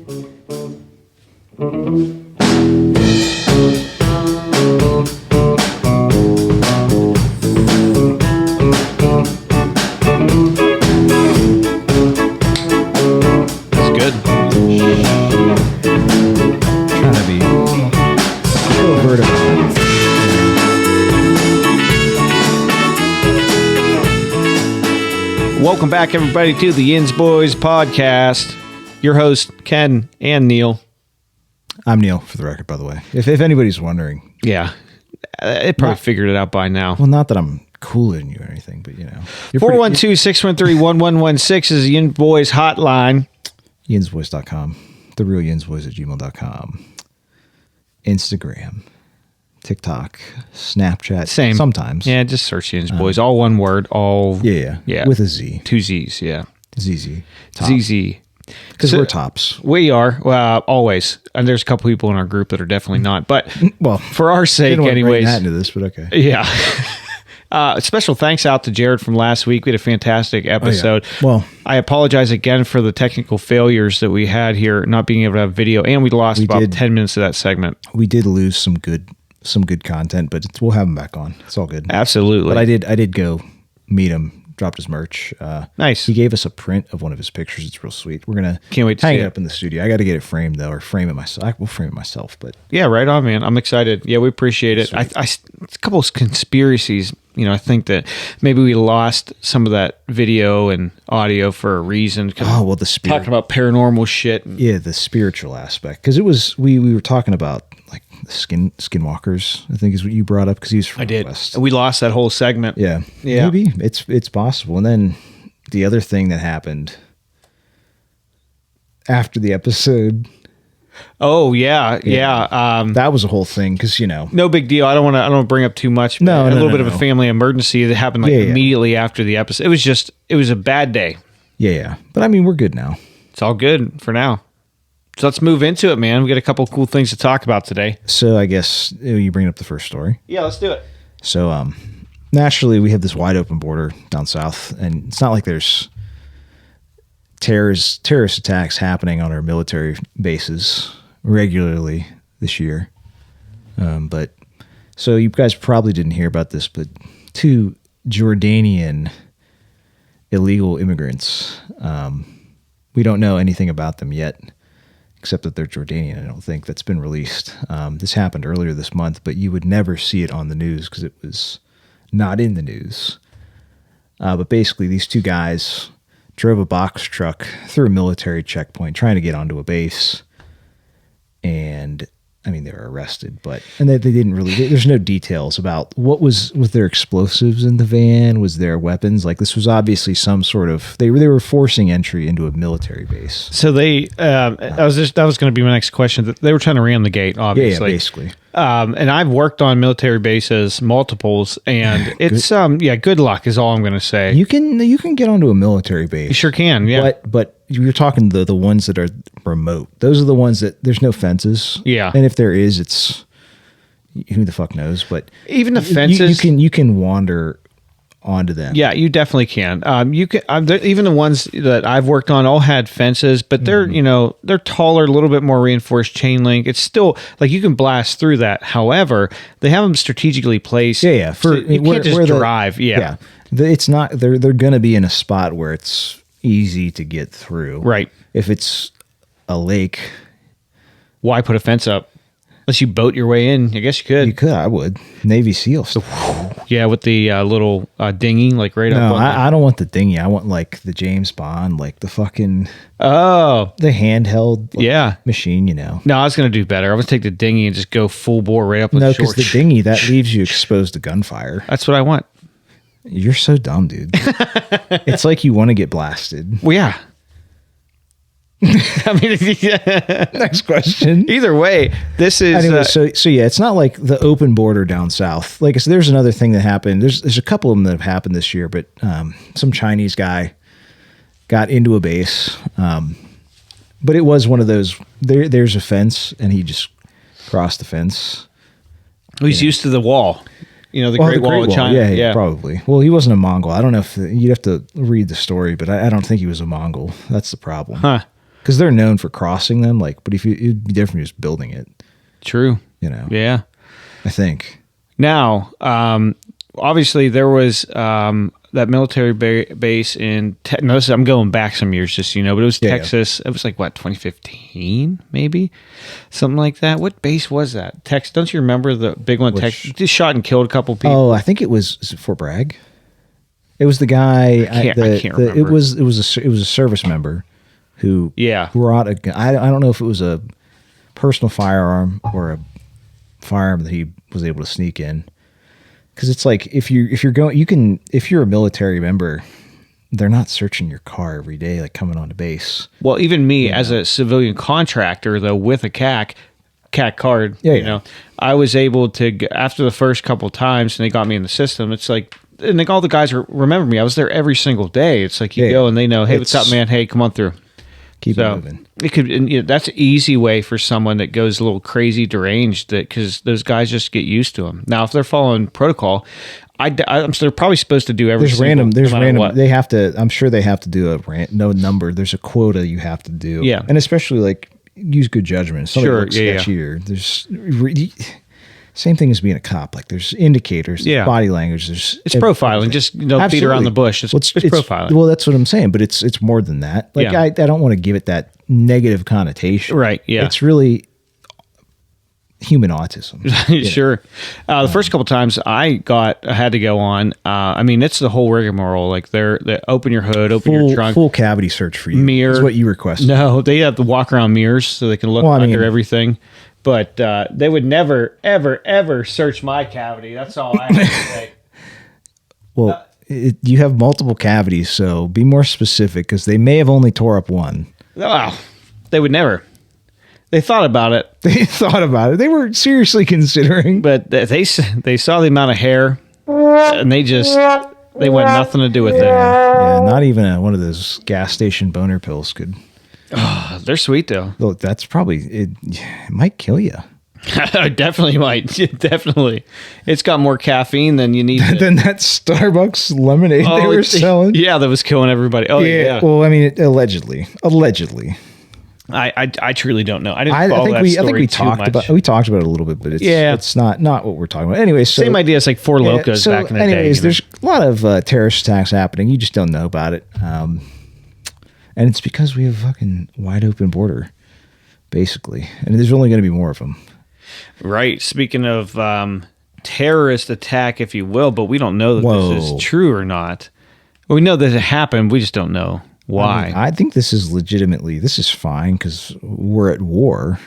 Welcome back, everybody, to the Boyz podcast. Your host, Ken and Neil. I'm Neil, for the record, by the way. If anybody's wondering. Yeah, it probably figured it out by now. Well, not that I'm cooler than you or anything, but, you know. 412-613-1116 is the Boyz hotline. yinsboys.com. TheRealYinsBoys@gmail.com. Instagram. TikTok, Snapchat, same sometimes. Yeah, just search Boyz. All one word. All yeah, with a Z, 2 Z's. Yeah, ZZ, ZZ. Because we're tops. We are always, and there's a couple people in our group that are definitely not. But well, for our sake, anyways. That into this, but okay. Yeah. Special thanks out to Jared from last week. We had a fantastic episode. Oh, yeah. Well, I apologize again for the technical failures that we had here, not being able to have video, and we lost about 10 minutes of that segment. We did lose some good content, but we'll have him back on. It's all good. Absolutely. But I did go meet him, dropped his merch. Nice. He gave us a print of one of his pictures. It's real sweet. We're gonna can't wait to hang see it up in the studio. I got to get it framed though, or frame it myself. I will frame it myself. But yeah, right on, man. I'm excited. Yeah, we appreciate it. I a couple of conspiracies. You know, I think that maybe we lost some of that video and audio for a reason. Oh well, the spirit. Talking about paranormal shit. Yeah, the spiritual aspect. Because it was we were talking about like skinwalkers. I think is what you brought up because he was from the West. We lost that whole segment. Yeah, maybe it's possible. And then the other thing that happened after the episode. Oh yeah. That was a whole thing because no big deal. I don't want to bring up too much. No, a little bit of a family emergency that happened immediately after the episode. It was a bad day. Yeah. But I mean, we're good now. It's all good for now. So let's move into it, man. We got a couple of cool things to talk about today. So I guess you bring up the first story. Yeah, let's do it. So naturally, we have this wide open border down south, and it's not like there's terrorist attacks happening on our military bases regularly this year. But so you guys probably didn't hear about this, but 2 Jordanian illegal immigrants. We don't know anything about them yet, except that they're Jordanian. I don't think that's been released. This happened earlier this month, but you would never see it on the news because it was not in the news. But basically, these 2 guys drove a box truck through a military checkpoint trying to get onto a base. And I mean, they were arrested, and they didn't really, there's no details about was there explosives in the van? Was there weapons? Like this was obviously some sort of, they were forcing entry into a military base. So that was going to be my next question. They were trying to ram the gate, obviously. Yeah, basically. And I've worked on military bases, multiples, and it's, good luck is all I'm going to say. You can get onto a military base. You sure can, yeah. But you're talking the ones that are remote. Those are the ones that there's no fences. Yeah. And if there is, it's who the fuck knows. But even the fences, you can wander onto them. Yeah, you definitely can. You can even the ones that I've worked on all had fences, but they're they're taller, a little bit more reinforced chain link. It's still like you can blast through that. However, they have them strategically placed. Yeah. So you can't just drive. Yeah. It's not. They're going to be in a spot where it's easy to get through. Right. If it's a lake, why put a fence up? Unless you boat your way in, I guess you could. You could. I would. Navy SEALs. Yeah, with the little dinghy, like right up. No, I don't want the dinghy. I want like the James Bond, like the fucking the handheld machine. No, I was gonna do better. I was take the dinghy and just go full bore right up. No, because the dinghy that leaves you exposed to gunfire. That's what I want. You're so dumb, dude. It's like you want to get blasted. Well, yeah. I mean, next question. Either way, this is anyway. So yeah, it's not like the open border down south. Like I said, there's another thing that happened. There's a couple of them that have happened this year, but some Chinese guy got into a base, but it was one of those. There's a fence, and he just crossed the fence. Well, he's used to the wall. The Great Wall of China. Yeah, probably. Well, he wasn't a Mongol. I don't know if you'd have to read the story, but I don't think he was a Mongol. That's the problem. Huh. because they're known for crossing them. Like, but if you, it'd be different just building it. True. You know. Yeah. I think. Now, obviously, there was that military base in. Notice I'm going back some years, just so you know, but it was Texas. Yeah. It was like what 2015, maybe something like that. What base was that? Texas. Don't you remember the big one? Texas just shot and killed a couple people. Oh, I think it was. Is it Fort Bragg? It was the guy. I can't remember. It was a service member who brought a gun. I don't know if it was a personal firearm or a firearm that he was able to sneak in. Because it's like if you're going, you can, if you're a military member, they're not searching your car every day like coming onto base. Well, even me as a civilian contractor though with a CAC card, you know, I was able to, after the first couple of times and they got me in the system, it's like, and like all the guys remember me. I was there every single day. It's like you go and they know, hey, what's up, man? Hey, come on through. Keep it moving. It could, and, you know, that's an easy way for someone that goes a little crazy deranged, that because those guys just get used to them. Now, if they're following protocol, they're probably supposed to do everything. There's random. They have to. I'm sure they have to do no number. There's a quota you have to do. Yeah, and especially like use good judgment. Something looks sketchier. There's same thing as being a cop. Like there's indicators, there's body language. It's profiling. Just beat around the bush. It's profiling. Well, that's what I'm saying. But it's more than that. Like I don't want to give it that negative connotation. Right. Yeah. It's really human autism. Sure. The first couple times I had to go on. I mean, it's the whole rigmarole. Like they open your hood, open your trunk, full cavity search for you. Mirror. That's what you requested. No, they have to walk around mirrors so they can look under everything. But they would never, ever, ever search my cavity. That's all I have to say. Well, you have multiple cavities, so be more specific because they may have only tore up one. Oh, they would never. They thought about it. They were seriously considering. But they saw the amount of hair, and they want nothing to do with it. Yeah, not even one of those gas station boner pills could. Oh, they're sweet though. Look, that's probably it might kill you. Definitely might. Definitely. It's got more caffeine than you need. Than that Starbucks lemonade they were selling. Yeah, that was killing everybody. Oh yeah. Well, I mean, allegedly. I truly don't know. I didn't follow I that story think we too talked much. about it a little bit, but it's not what we're talking about. Anyway, so same idea as like Four Locos back in the day. Anyways, there's a lot of terrorist attacks happening. You just don't know about it. And it's because we have a fucking wide open border, basically. And there's only going to be more of them. Right. Speaking of terrorist attack, if you will, but we don't know that this is true or not. Well, we know that it happened. We just don't know why. I think this is fine because we're at war,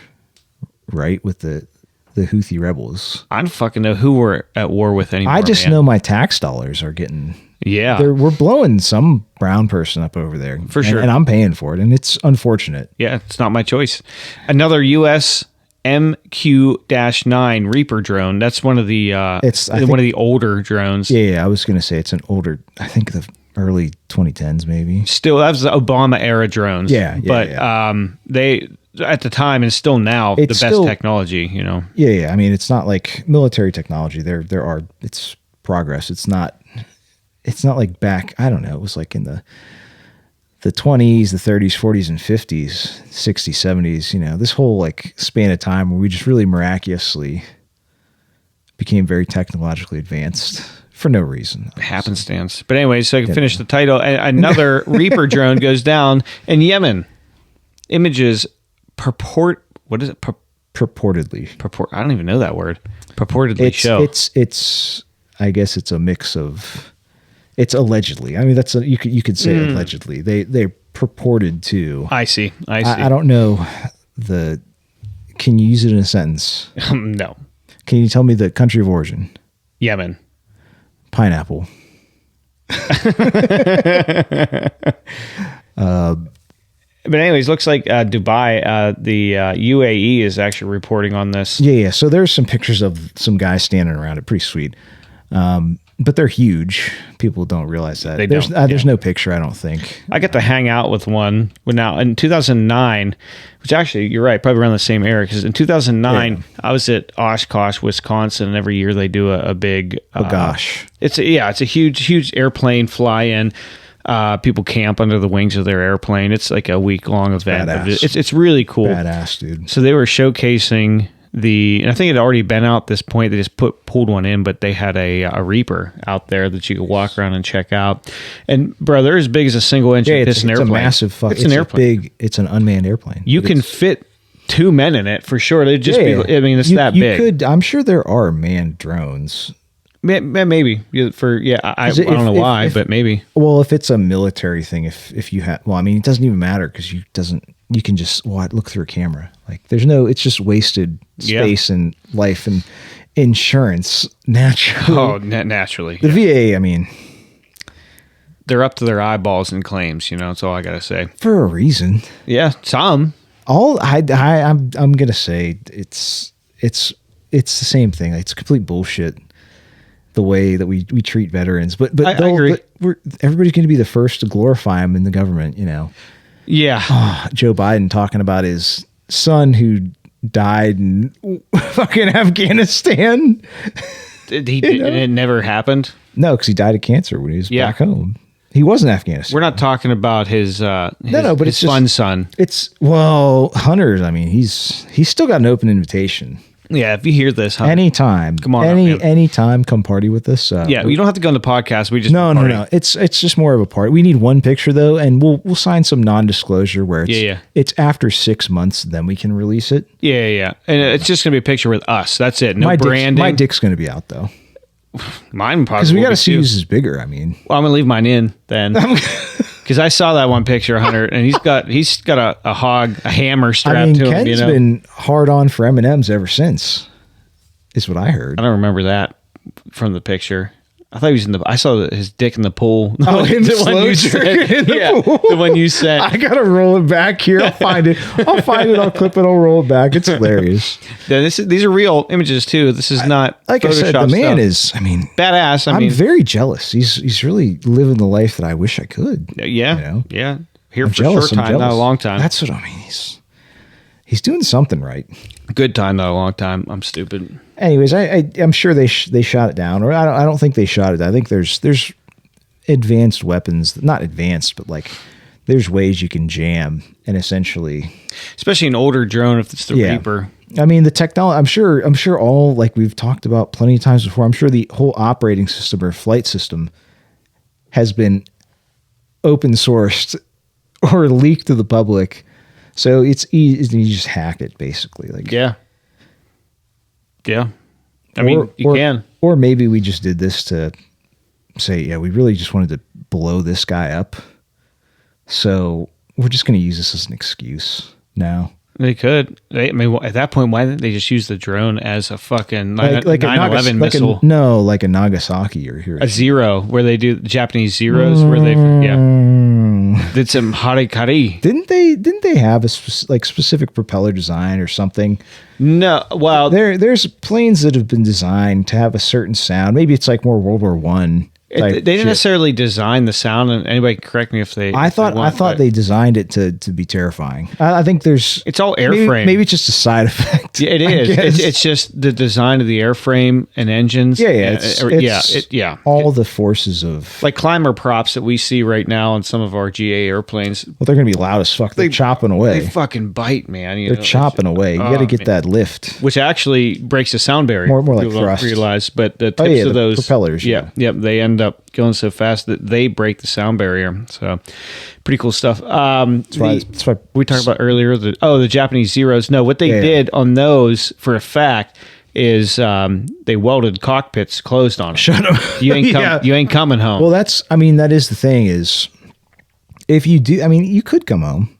right, with the Houthi rebels. I don't fucking know who we're at war with anymore. I just know my tax dollars are getting... Yeah. We're blowing some brown person up over there. For sure. And I'm paying for it, and it's unfortunate. Yeah, it's not my choice. Another U.S. MQ-9 Reaper drone. That's one of the one of the older drones. Yeah, I was going to say it's an older, I think the early 2010s maybe. Still, that was the Obama era drones. But they, at the time and still now, it's the best technology, you know. Yeah. I mean, it's not like military technology. It's progress. It's not like back, I don't know, it was like in the 20s, the 30s, 40s, and 50s, 60s, 70s, you know, this whole like span of time where we just really miraculously became very technologically advanced for no reason. Happenstance. But anyway, so I can finish the title. Another Reaper drone goes down in Yemen. Images purportedly. I don't even know that word. Purportedly show. It's I guess it's a mix of... It's allegedly. I mean, you could say allegedly. They purported to. I see. I don't know Can you use it in a sentence? No. Can you tell me the country of origin? Yemen. Pineapple. But anyways, looks like Dubai, the UAE is actually reporting on this. Yeah. So there's some pictures of some guys standing around it. Pretty sweet. But they're huge. People don't realize that. There's no picture, I don't think. I got to hang out with one now in 2009, which actually, you're right, probably around the same era, because in 2009, I was at Oshkosh, Wisconsin, and every year they do a big... gosh. It's a huge airplane fly-in. People camp under the wings of their airplane. It's like a week-long event. Badass. It's really cool. Badass, dude. So they were showcasing and I think it had already been out at this point. They just pulled one in, but they had a Reaper out there that you could walk around and check out. And bro, they're as big as a single engine piston airplane. It's a massive It's an airplane. It's an unmanned airplane. You can fit 2 men in it for sure. They'd just be. I mean, it's that big. I'm sure there are manned drones. Maybe I don't know why, but maybe. Well, if it's a military thing, if you have, well, I mean, it doesn't even matter because you can just look through a camera. Like it's just wasted space and life and insurance naturally. Oh, naturally. The VA, I mean, they're up to their eyeballs in claims. That's all I gotta say. For a reason. Yeah, some. I'm gonna say it's the same thing. It's complete bullshit. The way that we treat veterans, but I agree. Everybody's going to be the first to glorify them in the government. Yeah. Oh, Joe Biden talking about his son who died in fucking Afghanistan. It never happened. No, because he died of cancer when he was back home. He was in Afghanistan. We're not talking about his but it's fun son. Hunter's. I mean, he's still got an open invitation. Yeah, if you hear this, Hunter, anytime, come on, anytime, come party with us. You don't have to go on the podcast. We just no. It's just more of a party. We need one picture though, and we'll sign some non-disclosure where it's after 6 months, then we can release it. Yeah, and it's just gonna be a picture with us. That's it. No branding. My dick's gonna be out though. Mine probably because we got to see whose is bigger. I mean, well, I'm gonna leave mine in then. Because I saw that one picture, Hunter, and he's got a hammer strapped to him. Ken's been hard on for M&Ms ever since, is what I heard. I don't remember that from the picture. I thought he was I saw his dick in the pool. Him slow jerking in the pool. The one you sent. I gotta roll it back here. I'll find it. I'll clip it. I'll roll it back. It's hilarious. Yeah, these are real images too. This is not like Photoshop I said. The man is. I mean, badass. I'm very jealous. He's really living the life that I wish I could. Yeah, yeah. Here for a short time, not a long time. That's what I mean. He's doing something right. Good time, not a long time. I'm stupid. Anyways, I'm sure they shot it down, or I don't think they shot it. I think there's advanced weapons, not advanced, but like there's ways you can jam and essentially, especially an older drone if it's the Reaper. I mean, the technology. I'm sure all like we've talked about plenty of times before. I'm sure the whole operating system or flight system has been open sourced or leaked to the public. So it's easy. You just hack it, basically. Like yeah. I mean, you can. Or maybe we just did this to say, we really just wanted to blow this guy up. So we're just going to use this as an excuse now. They could. I mean, at that point, why didn't they just use the drone as a fucking 9/11 missile? Like a Nagasaki or Hiroshima. A Zero, where they do the Japanese Zeros, where they did some harikari. Didn't they have a specific propeller design or something? No. Well, there's planes that have been designed to have a certain sound. Maybe it's like more World War I. They didn't necessarily design the sound, and anybody correct me if they. I thought they designed it to be terrifying. I think it's all airframe. Maybe it's just a side effect. Yeah, it is. It's just the design of the airframe and engines. Yeah. All the forces of like climber props that we see right now on some of our GA airplanes. Well, they're going to be loud as fuck. They're chopping away. They fucking bite, man. They're chopping away. You got to get that lift, which actually breaks the sound barrier. More like thrust. Don't realize, but the tips of those propellers. Yeah, they end up going so fast that they break the sound barrier. So pretty cool stuff. That's why we talked about earlier the Japanese Zeros. No, what they did on those for a fact is they welded cockpits closed on them. Shut up. You ain't coming home. Well, that is the thing is if you do, I mean, you could come home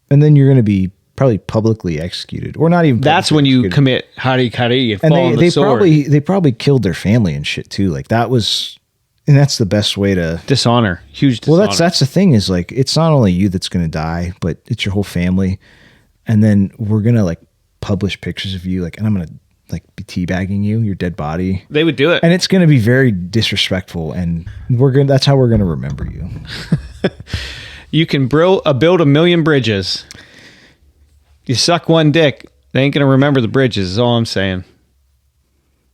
and then you're going to be probably publicly executed or not even. That's when you commit harikari and fall on the sword. They probably killed their family and shit too. Like that was. And that's the best way to dishonor. Huge dishonor. Well, that's the thing is like it's not only you that's going to die, but it's your whole family. And then we're going to like publish pictures of you, like, and I'm going to like be teabagging you, your dead body. They would do it, and it's going to be very disrespectful. And that's how we're going to remember you. You can build a million bridges. You suck one dick, they ain't going to remember the bridges. Is all I'm saying.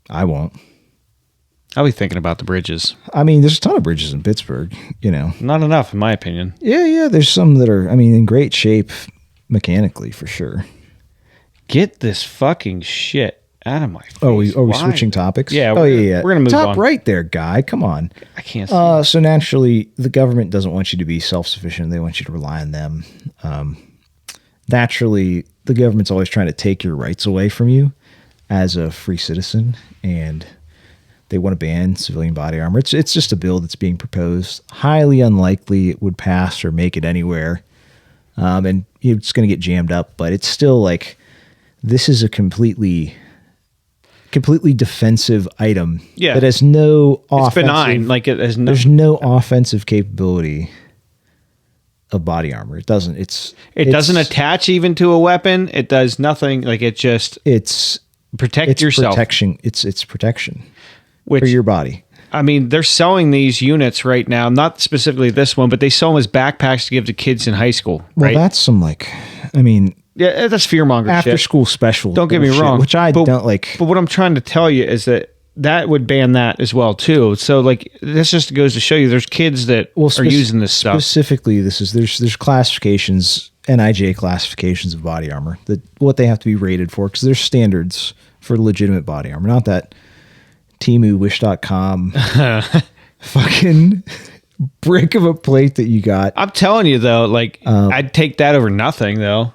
I won't. I'll be thinking about the bridges. I mean, there's a ton of bridges in Pittsburgh, you know. Not enough, in my opinion. Yeah. There's some that are, I mean, in great shape mechanically for sure. Get this fucking shit out of my face. Are we Why? switching topics? Yeah. Yeah. We're gonna move Top on. right there, guy. Come on. I can't see. So naturally, the government doesn't want you to be self-sufficient. They want you to rely on them. Naturally, the government's always trying to take your rights away from you as a free citizen, and they want to ban civilian body armor. It's just a bill that's being proposed. Highly unlikely it would pass or make it anywhere, and it's going to get jammed up. But it's still like this is a completely defensive item that has no it's offensive. benign. Like it has no. There's no offensive capability of body armor. It doesn't. It doesn't attach even to a weapon. It does nothing. Like it just. It's protect yourself. Protection. It's protection Which, for your body. I mean, they're selling these units right now. Not specifically this one, but they sell them as backpacks to give to kids in high school. Well, right? that's some like. I mean. Yeah, that's fearmonger after shit. school special. Don't get me wrong, which I don't like. But what I'm trying to tell you is that would ban that as well too. So like this just goes to show you there's kids that are using this stuff. Specifically, there's classifications, NIJ classifications of body armor, that what they have to be rated for, because there's standards for legitimate body armor, not that Temu Wish.com fucking brick of a plate that you got. I'm telling you though, like I'd take that over nothing though.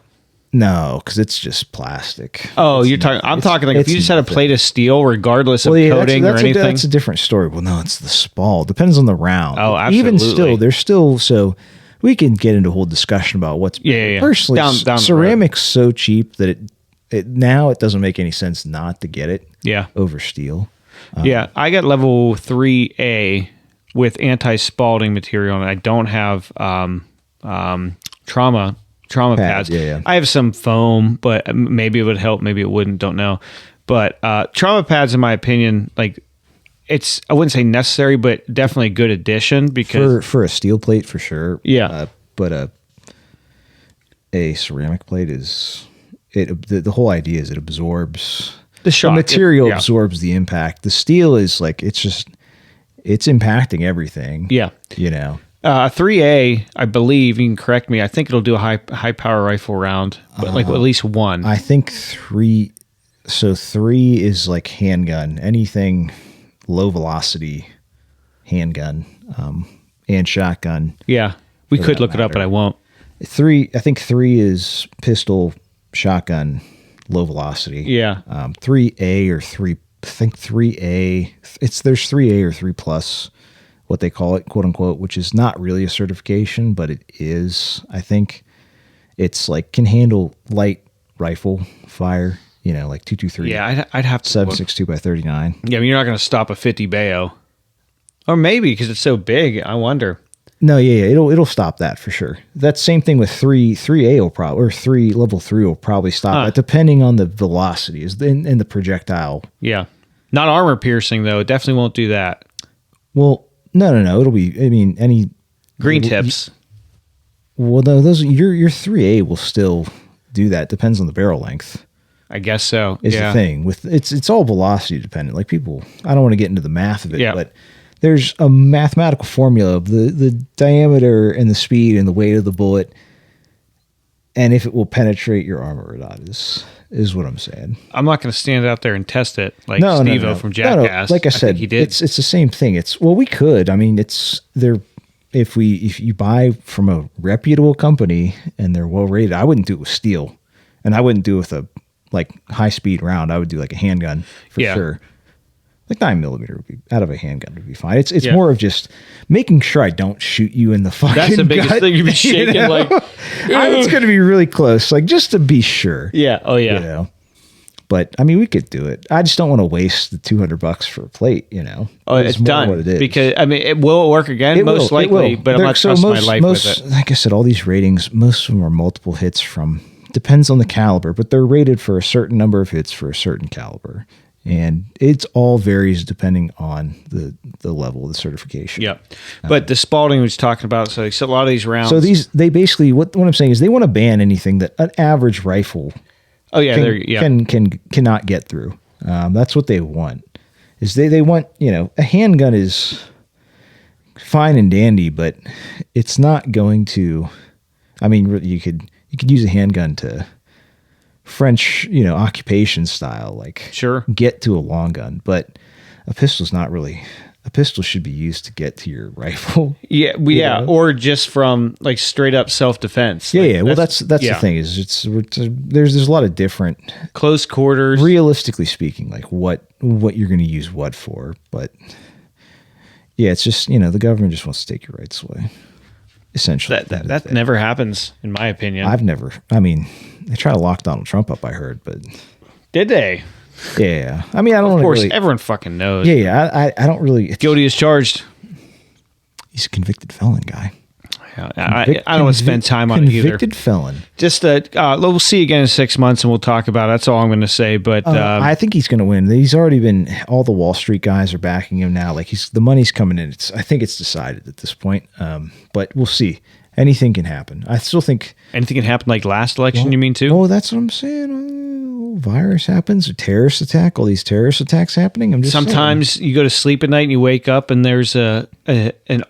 No, because it's just plastic. Oh, I'm talking like if you just had a plate of steel, regardless of coating or anything. That's a different story. Well, no, it's the spall. Depends on the round. Oh, absolutely. Even still, there's still so we can get into a whole discussion about what's personally down ceramic's so cheap that it now it doesn't make any sense not to get it. Yeah, over steel. Yeah, I got level 3A with anti-spalding material, and I don't have trauma pads. Yeah. I have some foam, but maybe it would help, maybe it wouldn't, don't know. But trauma pads, in my opinion, like it's, I wouldn't say necessary, but definitely a good addition because for a steel plate for sure. Yeah. But a ceramic plate is the whole idea is it absorbs the shock. The material absorbs the impact. The steel is like it's impacting everything. Yeah. You know. 3A, I believe, you can correct me, I think it'll do a high power rifle round, but like at least one. I think 3 is like handgun, anything low velocity handgun, and shotgun. Yeah. We could look it up, but I won't. I think 3 is pistol, shotgun, low velocity. Yeah. 3A or 3, I think 3A, there's 3A or 3 plus, what they call it, quote unquote, which is not really a certification, but it is. I think it's like can handle light rifle fire, you know, like 223. Yeah, I'd have to 7.62 by 39. Yeah, I mean, you're not going to stop a 50 Bayo. Or maybe because it's so big, I wonder. No, yeah, it'll stop that for sure. That same thing with 3A will probably, or 3 level 3 will probably stop that, depending on the velocity and the projectile. Yeah. Not armor piercing though. It definitely won't do that. Well, no. It'll be. I mean, any green tips. Well, no, those your 3A will still do that. Depends on the barrel length. I guess so. Is the thing with it's all velocity dependent. Like people, I don't want to get into the math of it, but there's a mathematical formula of the diameter and the speed and the weight of the bullet, and if it will penetrate your armor or not is what I'm saying. I'm not going to stand out there and test it like Steve-O from Jackass. No. Like I said, he did. It's the same thing. We could. I mean, it's there. If you buy from a reputable company and they're well rated, I wouldn't do it with steel, and I wouldn't do it with a like high speed round. I would do like a handgun for sure. Like 9mm would be out of a handgun would be fine. It's more of just making sure I don't shoot you in the fucking That's the biggest gut, thing you'd be shaking you know? like It's going to be really close, like just to be sure. Yeah. Oh yeah. You know? But I mean, we could do it. I just don't want to waste the $200 for a plate. You know. Oh, it's done. What it is. Because I mean, it will work again, most likely. But I'm not trusting my life with it. Like I said, all these ratings, most of them are multiple hits from. Depends on the caliber, but they're rated for a certain number of hits for a certain caliber. And it's all varies depending on the level of the certification. Yeah. But the Spalding was talking about, so a lot of these rounds. So they basically, what I'm saying is they want to ban anything that an average rifle cannot get through. That's what they want. is they want, a handgun is fine and dandy, but it's not going to, I mean, you could use a handgun to French, occupation style, like Sure. get to a long gun, but a pistol's not really. A pistol should be used to get to your rifle. Yeah, or just from like straight up self defense. Yeah, like, yeah. Well, that's the thing is there's a lot of different close quarters. Realistically speaking, like what you're going to use what for, but yeah, it's just the government just wants to take your rights away. Essentially, that never happens, in my opinion. I mean, they try to lock Donald Trump up, I heard, but did they? Yeah. I mean, I don't. Of course, really, everyone fucking knows. Yeah. I don't really. Guilty as charged. He's a convicted felon, guy. Yeah, I don't want to spend time on it either. Convicted felon. Just we'll see again in 6 months, and we'll talk about it. That's all I'm going to say. But I think he's going to win. He's already been. All the Wall Street guys are backing him now. Like the money's coming in. I think it's decided at this point. But we'll see. Anything can happen. I still think anything can happen. Like last election, you mean too? Oh, that's what I'm saying. Virus happens, a terrorist attack. All these terrorist attacks happening. I'm just sometimes saying. You go to sleep at night and you wake up and there's an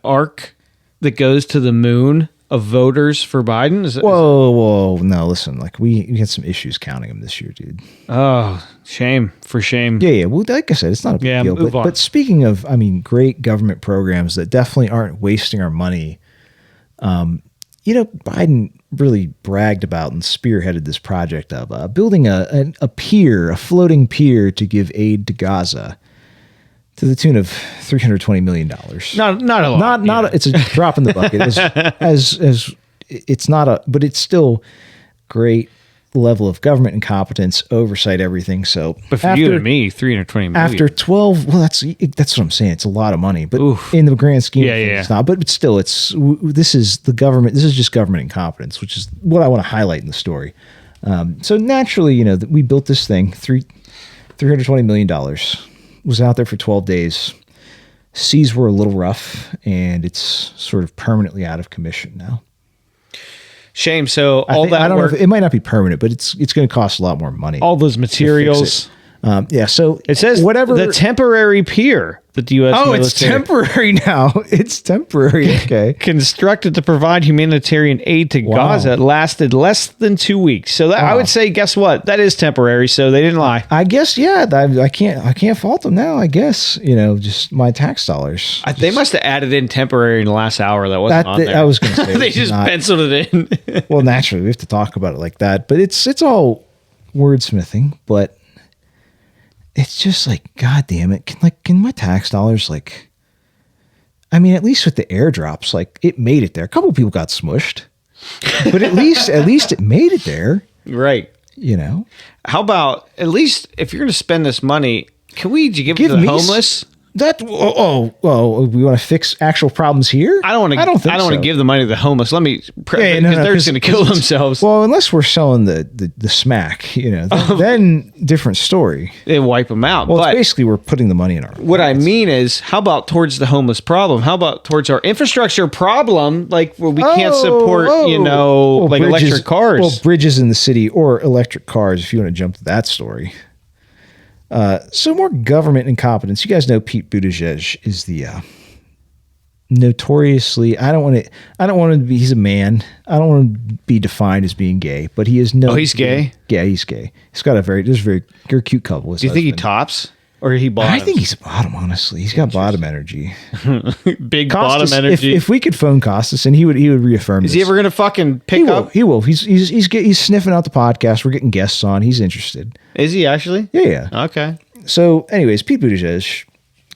arc that goes to the moon of voters for Biden. Whoa! No, listen. Like we had some issues counting them this year, dude. Oh, shame for shame. Yeah. Well, like I said, it's not a big deal. But speaking of, great government programs that definitely aren't wasting our money. Biden really bragged about and spearheaded this project of building a floating pier to give aid to Gaza to the tune of $320 million. Not a lot. Not. It's a drop in the bucket. As it's not but it's still great level of government incompetence, oversight, everything. So, but for you and me, $320 million. After 12, well, that's what I'm saying. It's a lot of money, but in the grand scheme, it's not. But still, this is the government. This is just government incompetence, which is what I want to highlight in the story. So naturally, we built this thing. $320 million was out there for 12 days. Seas were a little rough, and it's sort of permanently out of commission now. Shame. So I don't know if it might not be permanent, but it's going to cost a lot more money. All those materials. So it says whatever the temporary pier that the U.S. military. It's temporary now. It's temporary. Okay. Constructed to provide humanitarian aid to Gaza lasted less than 2 weeks. So I would say, guess what? That is temporary. So they didn't lie. I guess, yeah. I can't fault them now. I guess just my tax dollars. They must have added in temporary in the last hour. That wasn't on there. I was going to say they just penciled it in. Well, naturally, we have to talk about it like that. But it's all wordsmithing. But it's just like, God damn it. Can my tax dollars, at least with the airdrops, it made it there. A couple of people got smushed, but at least it made it there. Right. How about, at least if you're going to spend this money, can we give it to the homeless? We want to fix actual problems here? I don't want to give the money to the homeless. Let me, because they're just going to kill themselves. Well, unless we're selling the smack, then different story. They wipe them out. Well, it's basically we're putting the money in our. What I mean is, how about towards the homeless problem? How about towards our infrastructure problem? Like where we can't support, bridges, electric cars. Well, bridges in the city or electric cars. If you want to jump to that story. So more government incompetence. You guys know Pete Buttigieg is the notoriously. I don't want to be. He's a man. I don't want to be defined as being gay, but he is no. Oh, he's gay. Yeah, he's gay. He's got a very cute couple. Do you think he tops or he bottoms? I think he's a bottom. Honestly, he's got bottom energy. Big Costas, bottom energy. If we could phone Costas and he would reaffirm. Is he ever going to fucking pick up? He will. He's sniffing out the podcast. We're getting guests on. He's interested. Is he actually? Yeah. Okay. So, anyways, Pete Buttigieg,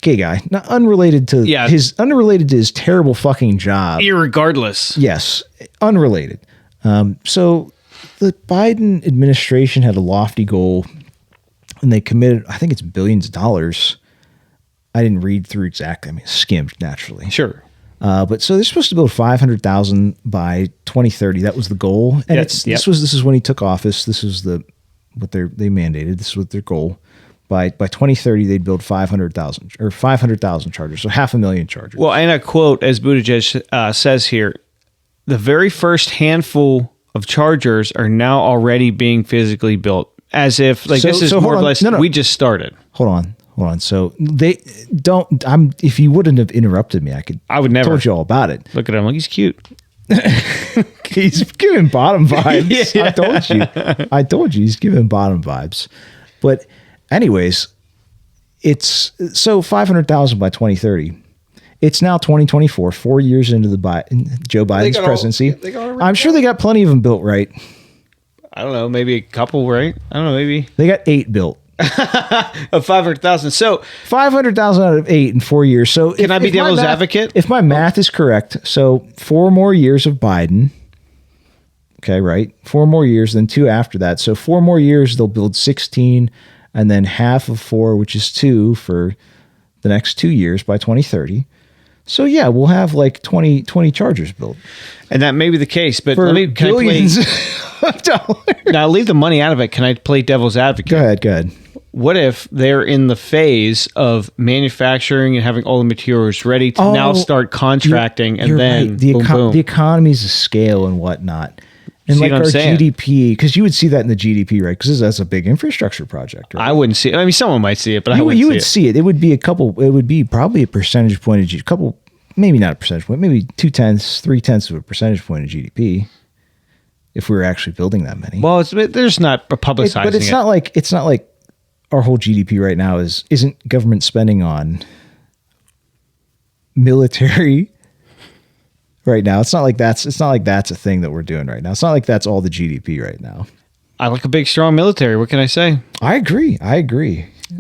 gay guy, not unrelated to his terrible fucking job. Irregardless. Yes, unrelated. So, the Biden administration had a lofty goal, and they committed, I think it's billions of dollars. I didn't read through exactly. Skimmed naturally. Sure. But so they're supposed to build 500,000 by 2030. That was the goal, and this is when he took office. This was what they mandated. This was their goal. By 2030, they'd build 500,000 chargers, so 500,000 chargers. Well, and a quote, as Buttigieg says here, the very first handful of chargers are now already being physically built, as if this is more or less we just started. Hold Hold on. So they don't. If you wouldn't have interrupted me, I would never told you all about it. look at him like he's cute. He's giving bottom vibes. Yeah. I told you he's giving bottom vibes. But anyways, it's so 500,000 by 2030. It's now 2024, 4 years into the Joe Biden's presidency. I'm sure they got plenty of them built, right? I don't know, maybe a couple, right? I don't know, maybe They got 8 built. of 500,000. So 500,000 out of 8 in 4 years. So can I be devil's advocate? If my math is correct, so 4 more years of Biden. Okay, right? 4 more years, then 2 after that. So 4 more years, they'll build 16, and then half of 4, which is 2 for the next 2 years by 2030. So yeah, we'll have like 20 chargers built. And that may be the case, but For can billions of dollars. now leave the money out of it. Can I play devil's advocate? Go ahead. What if they're in the phase of manufacturing and having all the materials ready to now start contracting, and You're then right. boom. The economies of scale and whatnot. And See like what I'm our saying? GDP, because you would see that in the GDP, right? Because that's a big infrastructure project, right? I wouldn't see it. I mean, someone might see it, but I You wouldn't would see it. It would be it would be probably a percentage point of GDP, maybe not a percentage point, maybe 0.2, 0.3 of a percentage point of GDP if we were actually building that many. Well, there's not publicizing But it's not like our whole GDP right now isn't government spending on military right now. It's not like that's a thing that we're doing right now. It's not like that's all the GDP right now. I like a big, strong military. What can I say? I agree.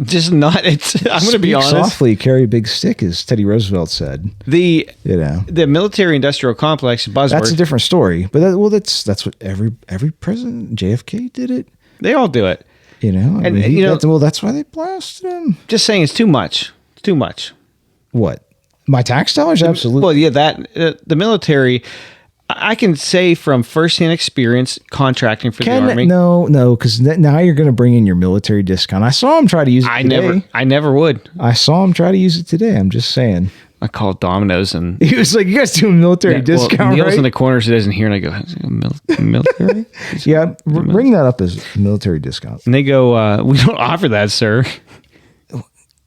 Just not. I'm going to be honest. Softly, carry a big stick, as Teddy Roosevelt said. The military-industrial complex buzzword. That's a different story. But that's what every president, JFK did it. They all do it. You know, And, you know- that's why they blasted him. Just saying, it's too much. It's too much. What? My tax dollars? Absolutely. Well, yeah, the military. I can say from firsthand experience contracting for the Army. No, because now you're going to bring in your military discount. I saw him try to use it today. I never would. I saw him try to use it today. I'm just saying. I called Domino's and He was like, "You guys doing military discount, Neil's right?" in the corner, so he doesn't hear, and I go, military? Yeah, bring that up as military discount. And they go, we don't offer that, sir.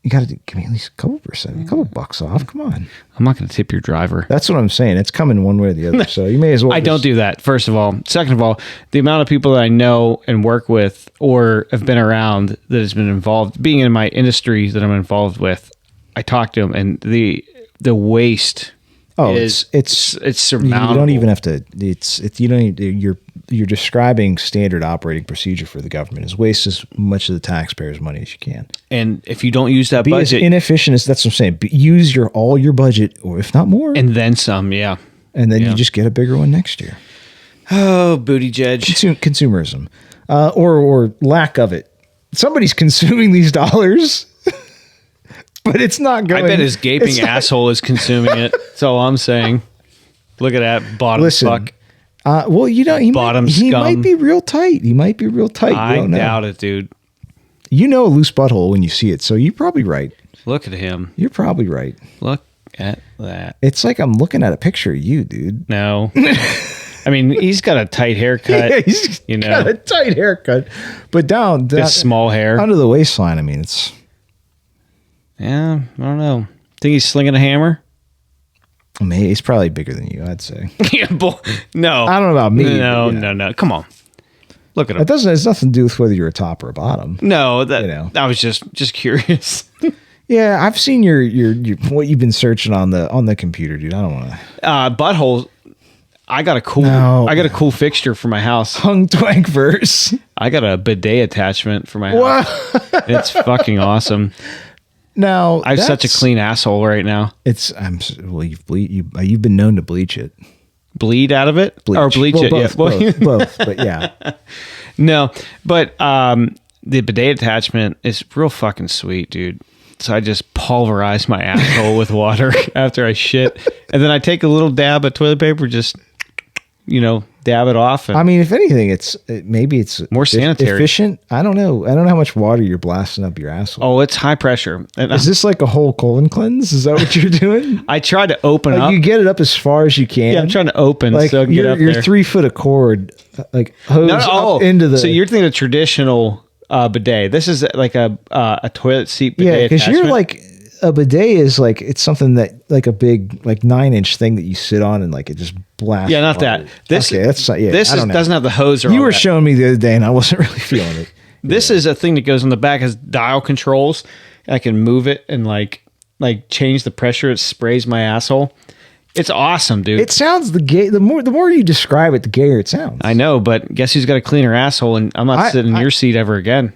You got to give me at least a couple percent, a couple bucks off. Come on. I'm not going to tip your driver. That's what I'm saying. It's coming one way or the other. So you may as well. I don't do that, first of all. Second of all, the amount of people that I know and work with or have been around that has been involved, being in my industry that I'm involved with, I talk to them, and the waste it's surmountable. You don't even have to. You don't. You're describing standard operating procedure for the government is waste as much of the taxpayers' money as you can. And if you don't use that Be budget, as inefficient as that's what I'm saying. Use all your budget, or if not more, and then some, yeah. And then you just get a bigger one next year. Oh, Buttigieg. Consumerism, or lack of it. Somebody's consuming these dollars. But it's not going. I bet his gaping asshole is consuming it. That's all I'm saying. Look at that bottom fuck. Well, he might be real tight. He might be real tight. I doubt it, dude. You know a loose butthole when you see it, so you're probably right. Look at him. You're probably right. Look at that. It's like I'm looking at a picture of you, dude. No. I mean, he's got a tight haircut. Yeah, he's got a tight haircut. But down his small hair. Under the waistline, I mean, it's... Yeah, I don't know. Think he's slinging a hammer? I mean, he's probably bigger than you, I'd say. Yeah, no. I don't know about me. No. Come on. Look at him. It has nothing to do with whether you're a top or a bottom. No, I was just curious. Yeah, I've seen your what you've been searching on the computer, dude. I don't want to. Butthole. I got a cool fixture for my house. Hung twank verse. I got a bidet attachment for my house. It's fucking awesome. Now I have such a clean asshole right now. You've been known to bleach it. Bleed out of it? Or bleach it? Both. But yeah. No, but the bidet attachment is real fucking sweet, dude. So I just pulverize my asshole with water after I shit, and then I take a little dab of toilet paper, just dab it off. I mean, if anything, maybe it's more sanitary, efficient. I don't know how much water you're blasting up your asshole. Oh, it's high pressure. And is this like a whole colon cleanse? Is that what you're doing? I try to open up. You get it up as far as you can. Yeah, I'm trying to open. Like so I can get up your there. 3 foot of cord, like hose up into the. So you're thinking of traditional bidet. This is like a toilet seat bidet. Yeah, because you're attachment. like a bidet is like it's something that like a big like 9-inch thing that you sit on and like it just blasts. Yeah, not water. that. This okay, that's yeah. this I don't know. doesn't have the hose or You all were that. showing me the other day and I wasn't really feeling it. This is a thing that goes on the back, has dial controls. I can move it and like change the pressure. It sprays my asshole. It's awesome, dude. It sounds the more you describe it, the gayer it sounds. I know, but guess who's got a cleaner asshole? And I'm not sitting in your seat ever again.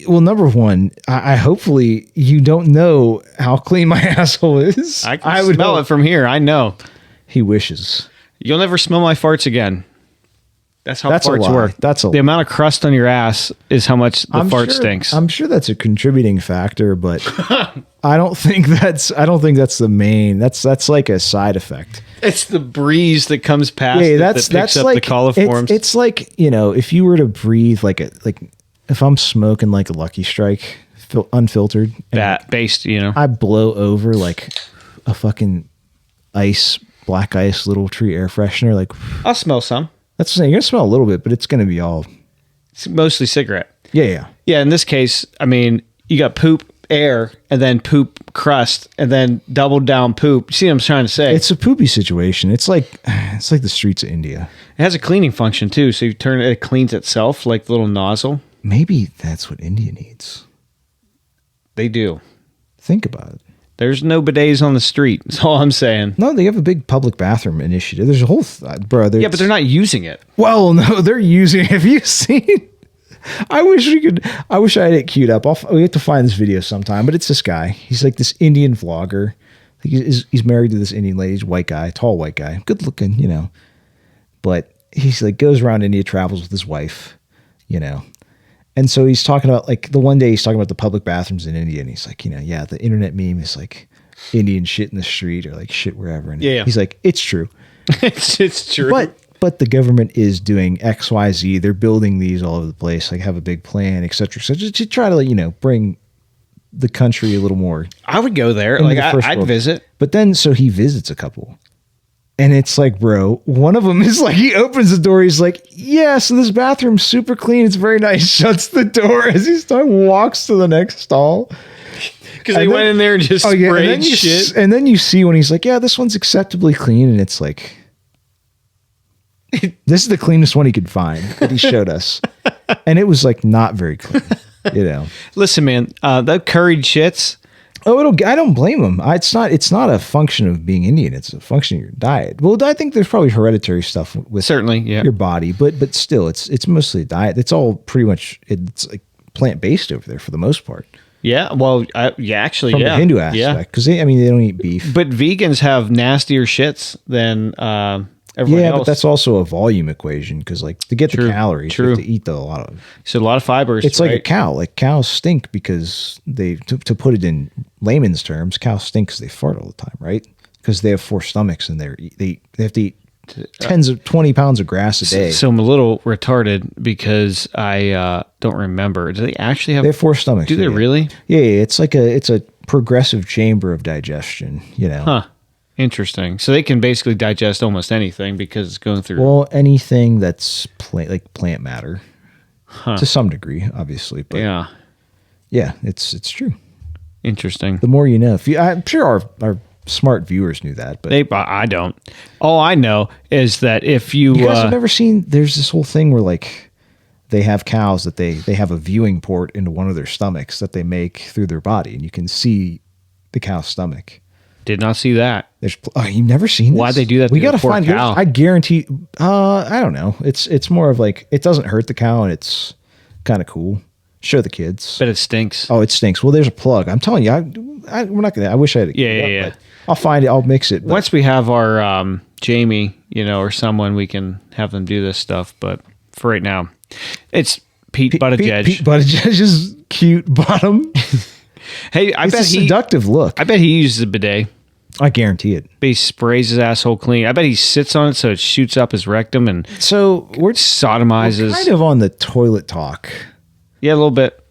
Well, number one, I hopefully you don't know how clean my asshole is. I would smell it from here. I know. He wishes. You'll never smell my farts again. That's how That's a farts lie. work. That's a the amount of crust on your ass is how much the fart stinks. I'm sure that's a contributing factor, but I don't think that's the main. That's like a side effect. It's the breeze that comes past. Yeah, that that's picks up like the coliforms. It's like, you know, if you were to breathe like if I'm smoking like a Lucky Strike, unfiltered, and that based, you know. I blow over like a fucking black ice little tree air freshener, like I'll smell some. that's the thing. You're gonna smell a little bit, but it's gonna be all It's mostly cigarette. yeah. Yeah, in this case, I mean, you got poop air and then poop crust and then doubled down poop. You see what I'm trying to say? It's a poopy situation. It's like the streets of India. It has a cleaning function too. So you turn it, it cleans itself like the little nozzle. Maybe that's what India needs. They do. Think about it. There's no bidets on the street. That's all I'm saying. No, they have a big public bathroom initiative. There's a whole bro. Yeah, but they're not using it. Well, no, they're using. Have you seen? I wish I had it queued up. We have to find this video sometime. But it's this guy. He's like this Indian vlogger. He's married to this Indian lady. He's a white guy, tall white guy, good looking, you know. But he's like goes around India, travels with his wife, you know. And so he's talking about like the one day he's talking about the public bathrooms in India, and he's like, you know, yeah, the internet meme is like Indian shit in the street or like shit wherever. And yeah. He's like, it's true. it's true. But the government is doing X, Y, Z. They're building these all over the place, like have a big plan, et cetera, to try to, you know, bring the country a little more. I would go there. Like I'd visit. But then, so he visits a couple. And it's like, bro, one of them is like, he opens the door. He's like, yeah, so this bathroom's super clean. It's very nice. Shuts the door as he's done, walks to the next stall. Because they went in there and just sprayed shit. And then you see when he's like, yeah, this one's acceptably clean. And it's like, this is the cleanest one he could find that he showed us. And it was like not very clean, you know. Listen, man, the curried shits. Oh, I don't blame him. It's not a function of being Indian. It's a function of your diet. Well, I think there's probably hereditary stuff with certainly, yeah, your body, but still, it's mostly diet. It's all pretty much it's like plant based over there for the most part. Yeah, well, actually, From yeah, the Hindu aspect, because they don't eat beef. But vegans have nastier shits than everyone else. But that's also a volume equation because, like, to get the calories, you have to eat a lot of. So a lot of fibers. It's like a cow. Like cows stink because to put it in layman's terms, cows stink because they fart all the time, right? Because they have 4 stomachs and they have to eat 20 pounds of grass a day. So I'm a little retarded because I don't remember. Do they actually have? They have 4 stomachs. Do they really? Yeah, it's like it's a progressive chamber of digestion. You know. Huh. Interesting. So they can basically digest almost anything because it's going through. Well, anything that's plant matter, to some degree, obviously. But yeah, it's true. Interesting. The more you know. I'm sure our smart viewers knew that, but I don't. All I know is that if you guys have ever seen, there's this whole thing where like they have cows that they have a viewing port into one of their stomachs that they make through their body, and you can see the cow's stomach. Did not see that. You've never seen this? Why'd they do that? We got to find cow? I guarantee. I don't know. It's more of like it doesn't hurt the cow and it's kind of cool. Show the kids. But it stinks. Oh, it stinks. Well, there's a plug. I'm telling you. We're not gonna. I wish I had. Yeah. I'll find it. I'll mix it. Once we have our Jamie, or someone, we can have them do this stuff. But for right now, it's Pete Buttigieg. Pete Buttigieg's cute bottom. Hey, I bet a seductive look. I bet he uses a bidet. I guarantee it. But he sprays his asshole clean. I bet he sits on it so it shoots up his rectum and so we're sodomizes. We're kind of on the toilet talk. Yeah, a little bit.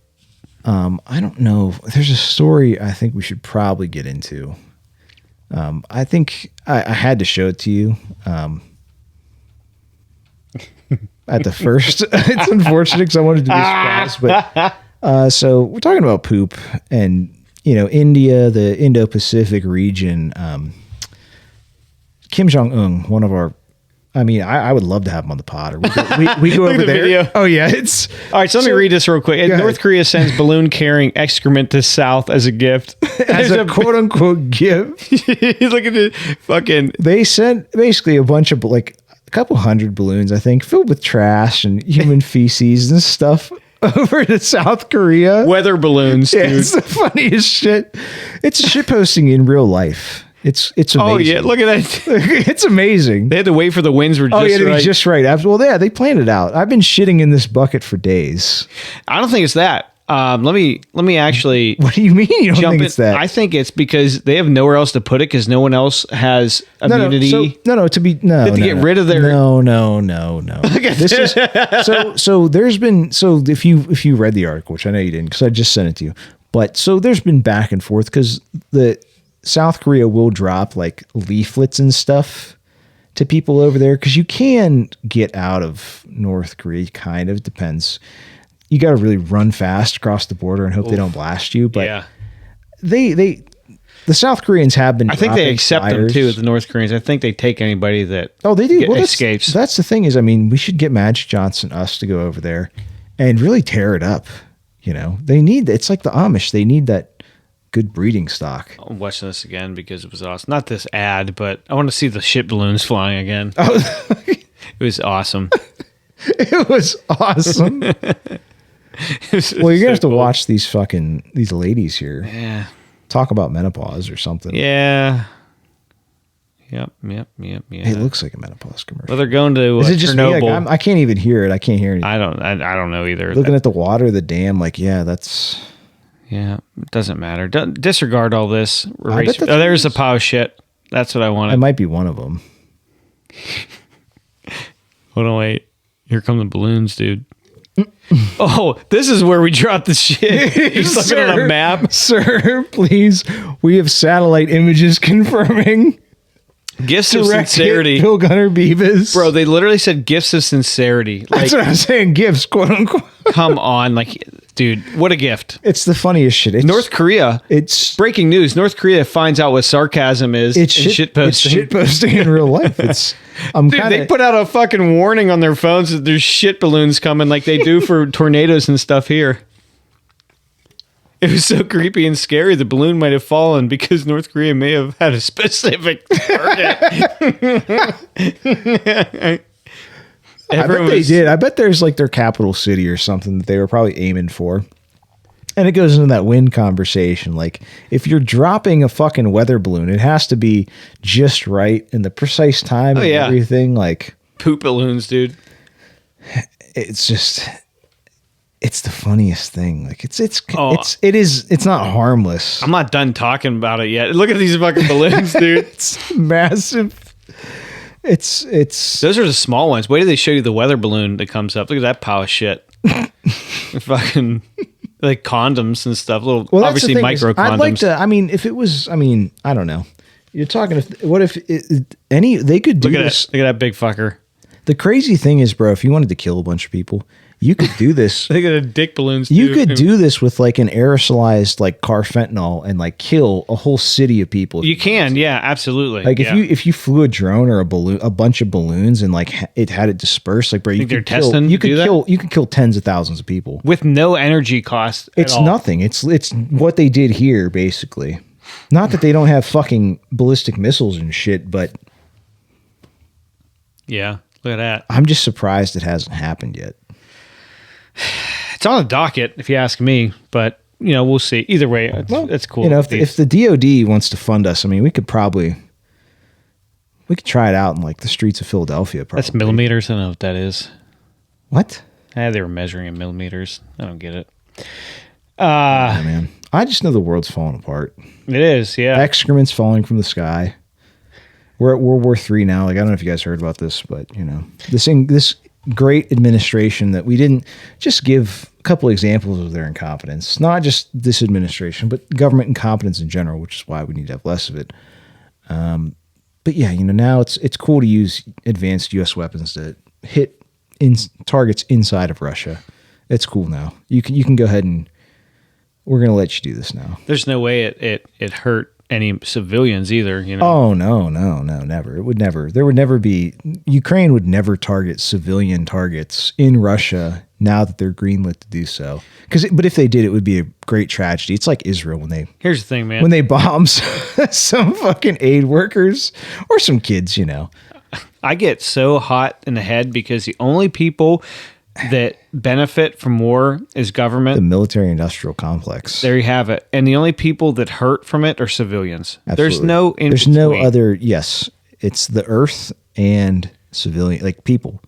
I don't know. There's a story I think we should probably get into. I think I had to show it to you. at the first. It's unfortunate because I wanted to do this fast, but so we're talking about poop and India, the Indo-Pacific region. Kim Jong-un, one of our. I mean, I would love to have him on the pod. Or we go over there. Video. Oh yeah, it's all right. So let me read this real quick. North Korea sends balloon carrying excrement to South as a gift, as a quote unquote gift. Look at it, fucking. They sent basically a bunch of a couple hundred balloons, I think, filled with trash and human feces and stuff over to South Korea. Weather balloons. Yeah, dude. it's the funniest shit. It's shit posting in real life. It's amazing. Oh yeah, look at that. It's amazing. They had to wait for the winds were just to right. be just right. Well, yeah, they planned it out. I've been shitting in this bucket for days. I don't think it's that. Let me actually. What do you mean you don't think it's that? I think it's because they have nowhere else to put it because no one else has immunity. To get rid of their. No. This is so. There's been if you read the article, which I know you didn't because I just sent it to you, but so there's been back and forth because the South Korea will drop like leaflets and stuff to people over there because you can get out of North Korea. Kind of depends. You got to really run fast across the border and hope they don't blast you. But yeah. the South Koreans have been. I think they accept them too. The North Koreans. I think they take anybody that. Oh, they do. Escapes. That's the thing is, I mean, we should get Magic Johnson us to go over there and really tear it up. They need. It's like the Amish. They need that good breeding stock. I'm watching this again because it was awesome. Not this ad, but I want to see the shit balloons flying again. Oh, it was awesome. It was awesome. Well, you're gonna have to watch these ladies here. Yeah. Talk about menopause or something. Yeah. Yep. It looks like a menopause commercial. Well, they're going to Is it just me? Chernobyl. I can't even hear it. I can't hear it. I don't know either. Looking at the water, the dam, that's. Yeah, it doesn't matter. Disregard all this. There's a pile of shit. That's what I wanted. It might be one of them. Hold on, wait. Here come the balloons, dude. Oh, this is where we dropped the shit. You're looking at a map. Sir, please. We have satellite images confirming. Gifts of sincerity. Bill Gunner Beavis. Bro, they literally said gifts of sincerity. That's what I'm saying. Gifts, quote unquote. Come on. Dude, what a gift. It's the funniest shit. North Korea. It's breaking news. North Korea finds out what sarcasm is. It's shit posting. It's shit posting in real life. They put out a fucking warning on their phones that there's shit balloons coming like they do for tornadoes and stuff here. It was so creepy and scary. The balloon might have fallen because North Korea may have had a specific target. I bet they did. I bet there's their capital city or something that they were probably aiming for. And it goes into that wind conversation. If you're dropping a fucking weather balloon, it has to be just right in the precise time and everything. Poop balloons, dude. It's just... It's the funniest thing. It's not harmless. I'm not done talking about it yet. Look at these fucking balloons, dude. It's massive. It's those are the small ones. Wait till they show you the weather balloon that comes up. Look at that pile of shit. Fucking condoms and stuff. Obviously micro condoms. I'd like to. I mean, if it was. I mean, I don't know. You're talking. What if they could do this? Look at that big fucker. The crazy thing is, bro, if you wanted to kill a bunch of people, you could do this. They got a dick balloons. You could do this with an aerosolized carfentanil and kill a whole city of people. You can, yeah, absolutely. If you flew a drone or a bunch of balloons and it had it dispersed, bro, you could kill. You could kill tens of thousands of people with no energy cost. It's nothing. It's what they did here, basically. Not that they don't have fucking ballistic missiles and shit, but yeah. Look at that. I'm just surprised it hasn't happened yet. It's on the docket, if you ask me, but we'll see. Either way, it's cool. If the DoD wants to fund us, I mean, we could try it out in the streets of Philadelphia. Probably. That's millimeters. I don't know what that is. What? They were measuring in millimeters. I don't get it. Yeah, man. I just know the world's falling apart. It is, yeah. Excrement's falling from the sky. We're at World War III now. I don't know if you guys heard about this, but this great administration that we didn't just give a couple examples of their incompetence, not just this administration, but government incompetence in general, which is why we need to have less of it. But yeah, now it's cool to use advanced U.S. weapons to hit targets inside of Russia. It's cool now. You can go ahead and we're going to let you do this now. There's no way it hurt any civilians either, you know. Oh, no, never. It would never. There would never be. Ukraine would never target civilian targets in Russia now that they're greenlit to do so. But if they did, it would be a great tragedy. It's like Israel when they. Here's the thing, man. When they bomb some fucking aid workers or some kids, you know. I get so hot in the head because the only people that benefit from war is government. The military-industrial complex. There you have it. And the only people that hurt from it are civilians. Absolutely. There's no other. Yes, it's the earth and civilian, like people.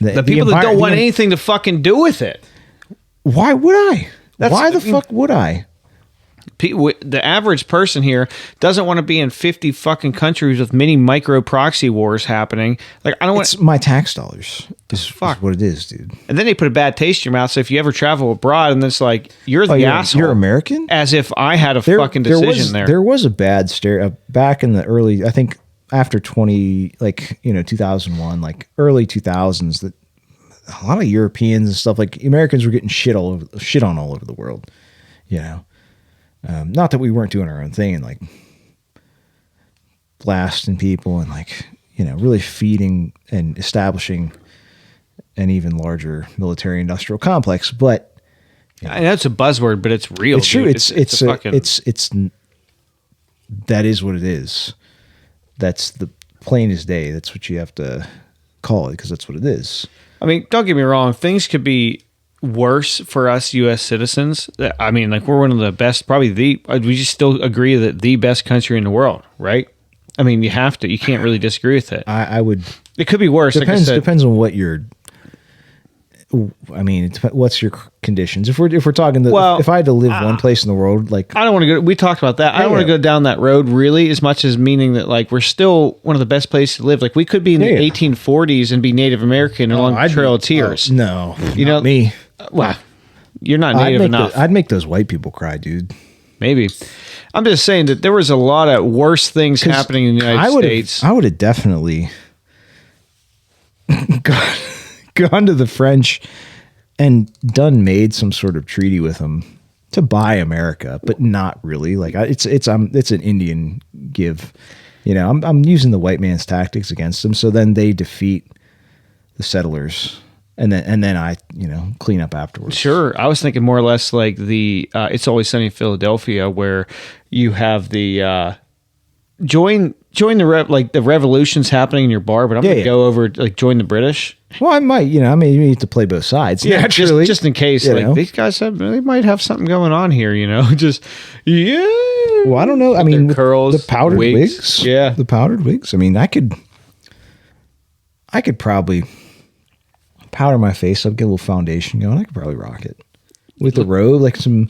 The people that don't want anything to fucking do with it. Why would I? Why the fuck would I? The average person here doesn't want to be in 50 fucking countries with many micro proxy wars happening. Like, I don't want. It's my tax dollars. Is what it is, dude. And then they put a bad taste in your mouth. So if you ever travel abroad, and it's like you're the asshole. You're American. As if I had a fucking decision there. There was a bad stare back in the early. I think after 2001, like early 2000s, that a lot of Europeans and stuff, like Americans were getting shit on all over the world. You know. Not that we weren't doing our own thing and like blasting people and like, you know, really feeding and establishing an even larger military industrial complex. But you know, I know it's a buzzword, but it's real. It's true. Dude. It's that is what it is. That's the plain as day. That's what you have to call it because that's what it is. I mean, don't get me wrong. Things could be worse for us U.S. citizens. I mean, like we're one of the best, probably we just still agree that the best country in the world, right? I mean, you have to. You can't really disagree with it. I would. It could be worse. Depends on what you're. I mean, what's your conditions? If we're talking, if I had to live one place in the world, like I don't want to go. We talked about that. I don't want to go down that road really, as much as meaning that like we're still one of the best places to live. Like we could be in the 1840s and be Native American along the Trail of Tears. No, you know me. Well, you're not Native enough. I'd make those white people cry, dude. Maybe. I'm just saying that there was a lot of worse things happening in the United States. I would have definitely gone to the French and made some sort of treaty with them to buy America, but not really. Like it's an Indian give. You know, I'm using the white man's tactics against them. So then they defeat the settlers. And then I, you know, clean up afterwards. Sure. I was thinking more or less like the It's Always Sunny in Philadelphia, where you have the join the revolution's happening in your bar, but I'm going to go over like join the British. Well, I might, you know, I mean, you need to play both sides. Yeah, naturally, just in case, like these guys they might have something going on here, you know. Just Well, I don't know. I mean, curls, the powdered wigs. Yeah, the powdered wigs. I mean, I could probably powder my face up, get a little foundation going. I could probably rock it with a robe, like some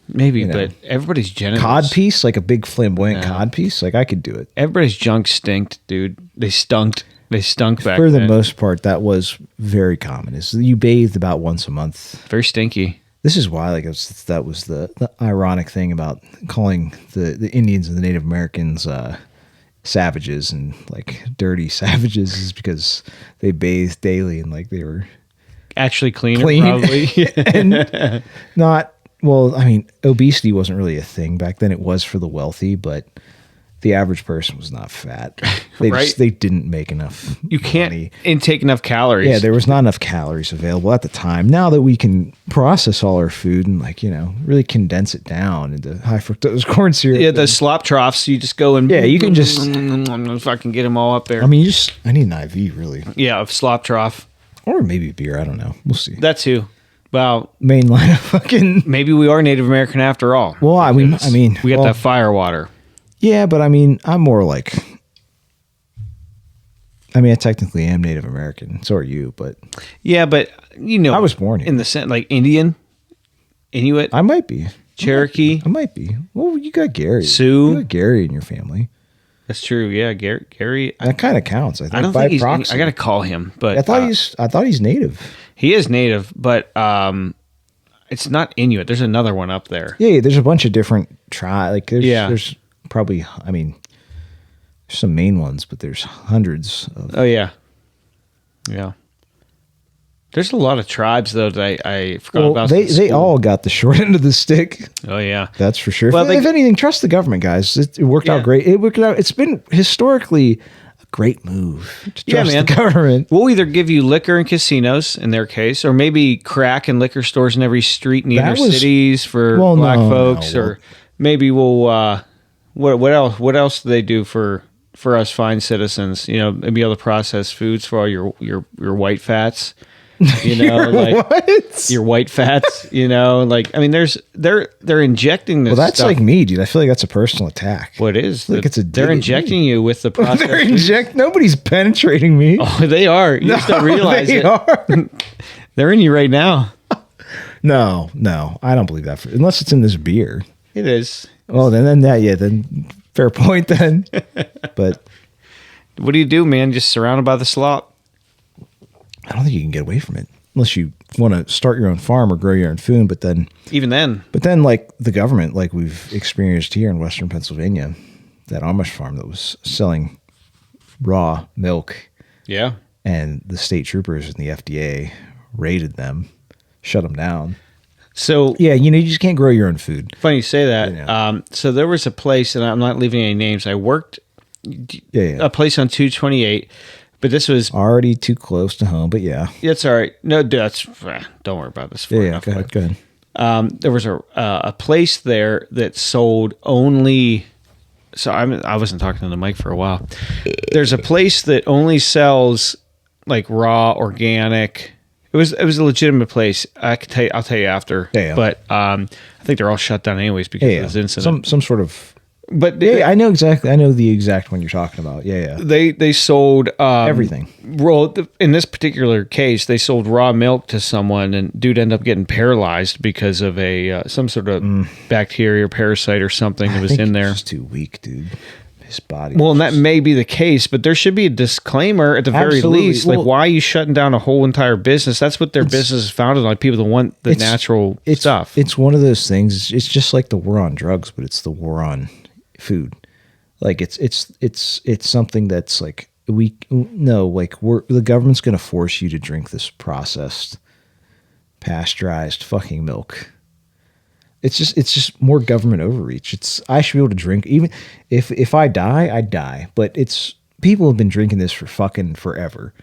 maybe, but everybody's genitals. Cod piece, like a big flamboyant cod piece. Like I could do it. Everybody's junk stinked, dude. They stunk back for the then. most part. That was very common. Is you bathed about once a month. Very stinky. This is why, like, that was the ironic thing about calling the Indians and the Native Americans savages and like dirty savages is because they bathed daily and like they were actually clean probably. And not, well, I mean, obesity wasn't really a thing back then. It was for the wealthy, but the average person was not fat. They didn't make enough You can't money. intake enough calories. Yeah, there was not enough calories available at the time. Now that we can process all our food and like, you know, really condense it down into high fructose corn syrup. Yeah, the slop troughs, you just go and you can just fucking get them all up there. I mean, I need an IV really. Yeah, a slop trough. Or maybe beer, I don't know. We'll see. That too. Well, main line of fucking. Maybe we are Native American after all. Well, I mean, we got that fire water. Yeah, but I mean, I'm more like. I mean, I technically am Native American. So are you, but. Yeah, but you know, I was born here. In the sense, like Indian, Inuit. I might be Cherokee. I might be. Well, you got Gary. Sioux. You got Gary in your family. That's true. Yeah, Gary. That kind of counts. I think. I don't by think proxy. I got to call him, but I thought he's Native. He is Native, but it's not Inuit. There's another one up there. Yeah, there's a bunch of different tribes. Like there's probably. I mean, there's some main ones, but there's hundreds of. Oh yeah. Yeah. There's a lot of tribes though that I forgot about. They all got the short end of the stick. Oh yeah, that's for sure. Well, if anything, trust the government, guys. It worked out great. It worked out. It's been historically a great move to trust the government. We'll either give you liquor in casinos in their case, or maybe crack and liquor stores in every street in the inner cities for black folks, or maybe we'll what else? What else do they do for us fine citizens? You know, maybe able to process foods for all your white fats. You know, your white fats, you know, like, I mean, they're injecting this. Well, that's stuff. like me, dude. I feel like that's a personal attack. What it is? Like they're injecting you with the process. Nobody's penetrating me. Oh, they are. You just don't realize they are. They're in you right now. No, I don't believe that. Unless it's in this beer. It is. Oh, then fair point then. But what do you do, man? Just surrounded by the slop. I don't think you can get away from it unless you want to start your own farm or grow your own food. But then, like the government, like we've experienced here in Western Pennsylvania, that Amish farm that was selling raw milk. Yeah. And the state troopers and the FDA raided them, shut them down. So yeah, you just can't grow your own food. Funny you say that. So there was a place, and I'm not leaving any names. I worked a place on 228. But this was already too close to home, but yeah. It's all right. No, don't worry about this. Go ahead. There was a place there that sold only. So I wasn't talking to the mic for a while. There's a place that only sells like raw, organic. It was a legitimate place. I'll tell you after. Yeah. But I think they're all shut down anyways because of this incident. Some sort of. But I know exactly. I know the exact one you're talking about. Yeah. They sold everything. Well, in this particular case, they sold raw milk to someone, and dude ended up getting paralyzed because of some sort of bacteria or parasite or something that was in there. He's too weak, dude. His body. Well, and that may be the case, but there should be a disclaimer at the very least. Like, why are you shutting down a whole entire business? That's what their business is founded on. People that want the natural stuff. It's one of those things. It's just like the war on drugs, but it's the war on food. Like it's something that's like the government's going to force you to drink this processed pasteurized fucking milk. It's just more government overreach. I should be able to drink, even if I die, I die, but people have been drinking this for fucking forever.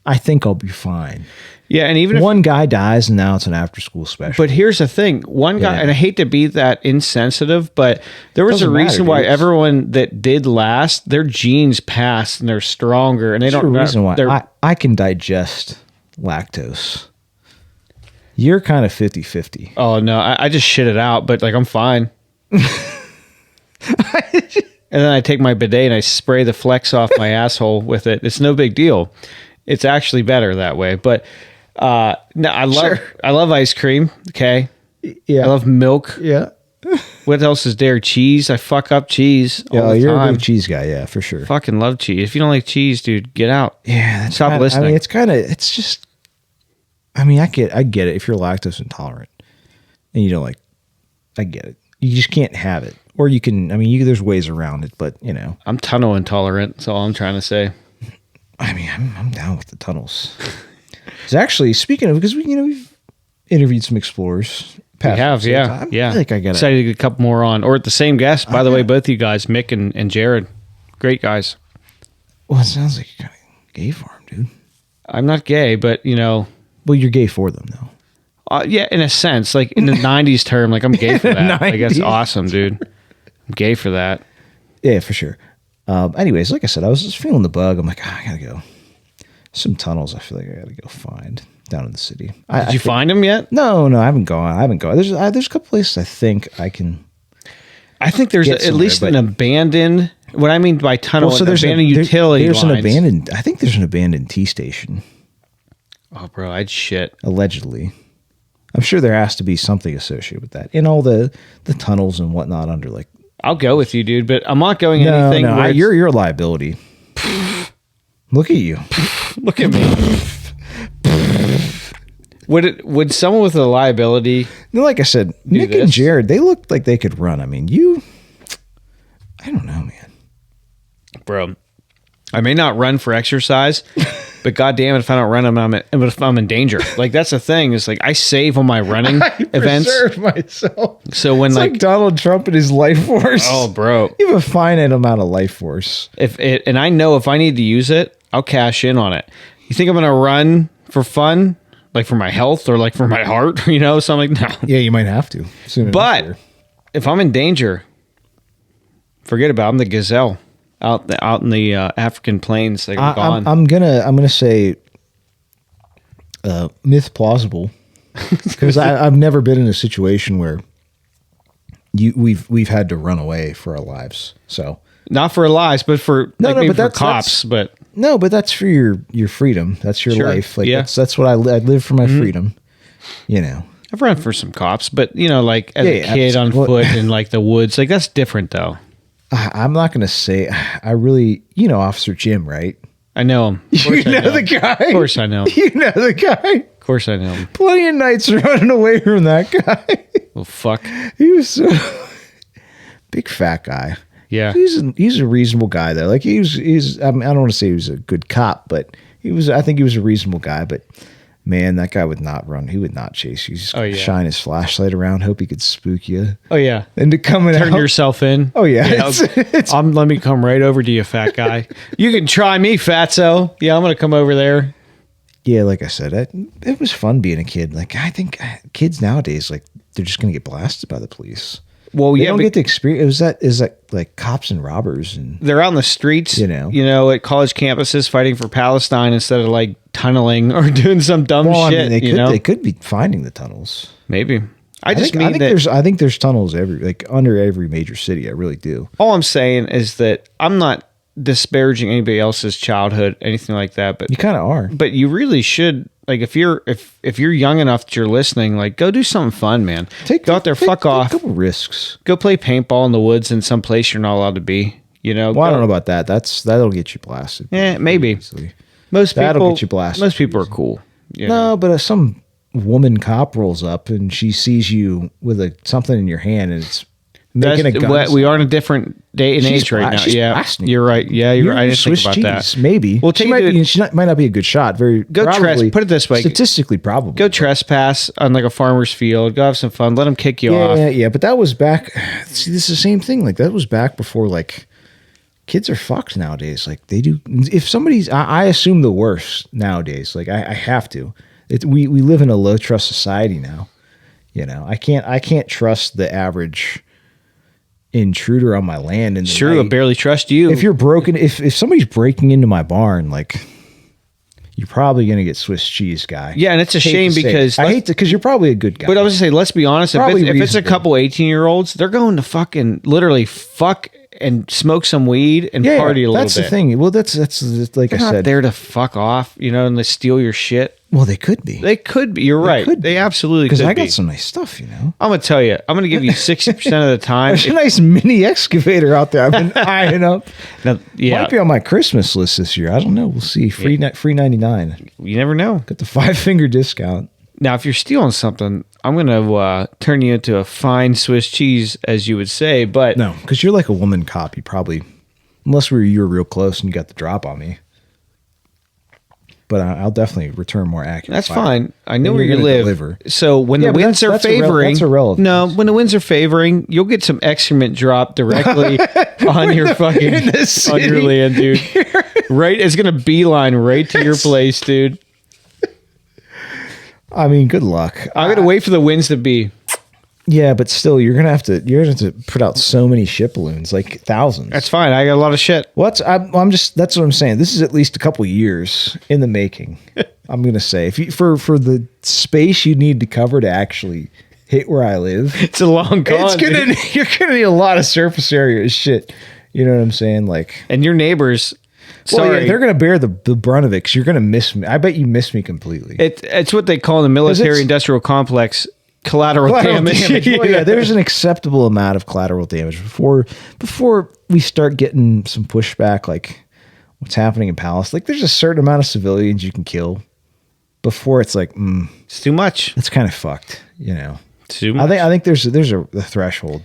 I think I'll be fine. Yeah, and even if one guy dies and now it's an after-school special. But here's the thing. One guy, and I hate to be that insensitive, but there was a reason why everyone that did last, their genes passed and they're stronger. And they don't know. Reason why I can digest lactose. You're kind of 50-50. Oh, no. I just shit it out, but like I'm fine. And then I take my bidet and I spray the flex off my asshole with it. It's no big deal. It's actually better that way. But no, I love ice cream. Okay. Yeah. I love milk. Yeah. What else is there? Cheese. I fuck up cheese all the you're time. a big cheese guy. Yeah, for sure. Fucking love cheese. If you don't like cheese, dude, get out. Yeah. Stop listening. I mean, it's just, I mean, I get it. If you're lactose intolerant and you don't like, I get it. You just can't have it. Or you can, I mean, there's ways around it, but I'm tunnel intolerant. That's all I'm trying to say. I mean, I'm down with the tunnels. It's actually, speaking of, because we've interviewed some explorers. We have, yeah. I feel like I got excited to get a couple more on. Or the same guest, by the way, both you guys, Mick and Jared. Great guys. Well, it sounds like you're kind of gay for them, dude. I'm not gay, but, Well, you're gay for them, though. Yeah, in a sense. Like, in the 90s term, like, I'm gay for that. Like, that's awesome, dude. I'm gay for that. Yeah, for sure. Anyways, like I said, I was just feeling the bug. I'm like, I gotta go. Some tunnels I feel like I gotta go find down in the city. Did you find them yet? No, I haven't gone. There's a couple places I think I can. I think there's at least an abandoned. What I mean by tunnel, so there's abandoned utility There's lines. I think there's an abandoned T station. Oh, bro, I'd shit. Allegedly. I'm sure there has to be something associated with that in all the tunnels and whatnot under like. I'll go with you, dude, but I'm not going anything. No, you're a liability. Look at you. Look at me. Would someone with a liability? Like I said, Nick and Jared, they looked like they could run. I mean, I don't know, man. Bro, I may not run for exercise, but goddamn it, if I don't run, if I'm in danger. Like that's the thing. Is like I save on my running events. Preserve myself. So when It's like Donald Trump and his life force. oh, bro, You have a finite amount of life force. and I know if I need to use it, I'll cash in on it. You think I'm gonna run for fun, like for my health or like for my heart? You know, so I'm like, no. Yeah, you might have to. But if I'm in danger, forget about it. I'm the gazelle out in the African plains. They're gone. I'm gonna say myth plausible because I've never been in a situation where we've had to run away for our lives. So Not for our lives, but for maybe for that's cops. But no, but that's for your freedom. That's your Sure, life. Like yeah. that's what I live for my freedom. You know. I've run for some cops. But like as a Yeah, kid on absolutely. foot in like the woods, like that's different though. I'm not gonna say I really Officer Jim, right? I know him. Of course I know the him. guy. Of course I know him. You know the guy. Of course I know him. Plenty of nights running away from that guy. Well, fuck. He was so big fat guy. Yeah. He's a reasonable guy though. Like he's I don't want to say he was a good cop, but I think he was a reasonable guy. But man, that guy would not run. He would not chase you. He's just shine his flashlight around, hope he could spook you. Oh yeah. And to come Turn out. yourself in. Oh yeah. Let me come right over to you, fat guy. You can try me, fatso. Yeah, I'm gonna come over there. Yeah, like I said, it was fun being a kid. Like I think kids nowadays, like they're just gonna get blasted by the police. Well, They yeah, don't but get the experience. Is that like cops and robbers and they're out in the streets, You know. at college campuses fighting for Palestine instead of like tunneling or doing some dumb well, shit. I mean, they could be finding the tunnels. Maybe. I think there's tunnels under every major city. I really do. all I'm saying is that I'm not disparaging anybody else's childhood, anything like that, but You kind of are. but you really should, like, if you're young enough that you're listening, like, go do something fun, man. Go out there, fuck off. Take a couple risks. Go play paintball in the woods in some place you're not allowed to be. Well, I don't know about that. That'll get you blasted. Yeah, maybe. Easily. Most That'll people get you blasted. Most people are cool. No, but if some woman cop rolls up and she sees you with something in your hand and it's making a gun. We are in a different day and She's age right now. she's Yeah, blasting you're right. Yeah, you're right. I didn't think Swiss about cheese, that. Maybe. Well, she might not be a good shot. Put it this way. Statistically, probably. Go trespass on like a farmer's field. Go have some fun. Let them kick you off. Yeah. But that was back. See, this is the same thing. Like that was back before like kids are fucked nowadays. Like they do. If somebody's, I assume the worst nowadays. Like I have to. We live in a low trust society now. I can't trust the average intruder on my land. And Sure, I barely trust you. If you're broken, if somebody's breaking into my barn, like you're probably gonna get Swiss cheese, guy. Yeah, and it's a shame because because you're probably a good guy. But I was gonna say, let's be honest. If it's a couple 18-year-olds, they're going to fucking literally fuck and smoke some weed and party a little bit. That's the thing. Well, that's like they're I said. Not there to fuck off, and they steal your shit. Well, they could be. They could be. You're right. They absolutely could be. Because I got some nice stuff, I'm gonna tell you. I'm gonna give you 60% of the time. There's a nice mini excavator out there. I've been eyeing up. Now, yeah, might be on my Christmas list this year. I don't know. We'll see. Free 99. You never know. Got the 5-finger discount. Now, if you're stealing something, I'm gonna turn you into a fine Swiss cheese, as you would say. But no, because you're like a woman cop. You probably, unless you were real close and you got the drop on me. But I'll definitely return more accurate. That's fire. fine. I know where you live. Deliver. So when the winds are favoring, that's irrelevant. No, when the winds are favoring, you'll get some excrement dropped directly on your fucking on your land, dude. Right, it's gonna beeline right to your place, dude. I mean, good luck. I'm gonna wait for the winds to be. Yeah, but still, you're gonna have to put out so many ship balloons, like thousands. That's fine. I got a lot of shit. That's what I'm saying. This is at least a couple years in the making. I'm gonna say for the space you need to cover to actually hit where I live. It's a long con. You're gonna need a lot of surface area as shit. You know what I'm saying? Like, and your neighbors. Well, yeah, they're going to bear the brunt of it because you're going to miss me. I bet you miss me completely. It's what they call in the military-industrial complex collateral damage. Well, yeah, there's an acceptable amount of collateral damage before we start getting some pushback, like what's happening in Palestine. Like, there's a certain amount of civilians you can kill before it's like, it's too much. It's kind of fucked, Too much. I think there's a threshold.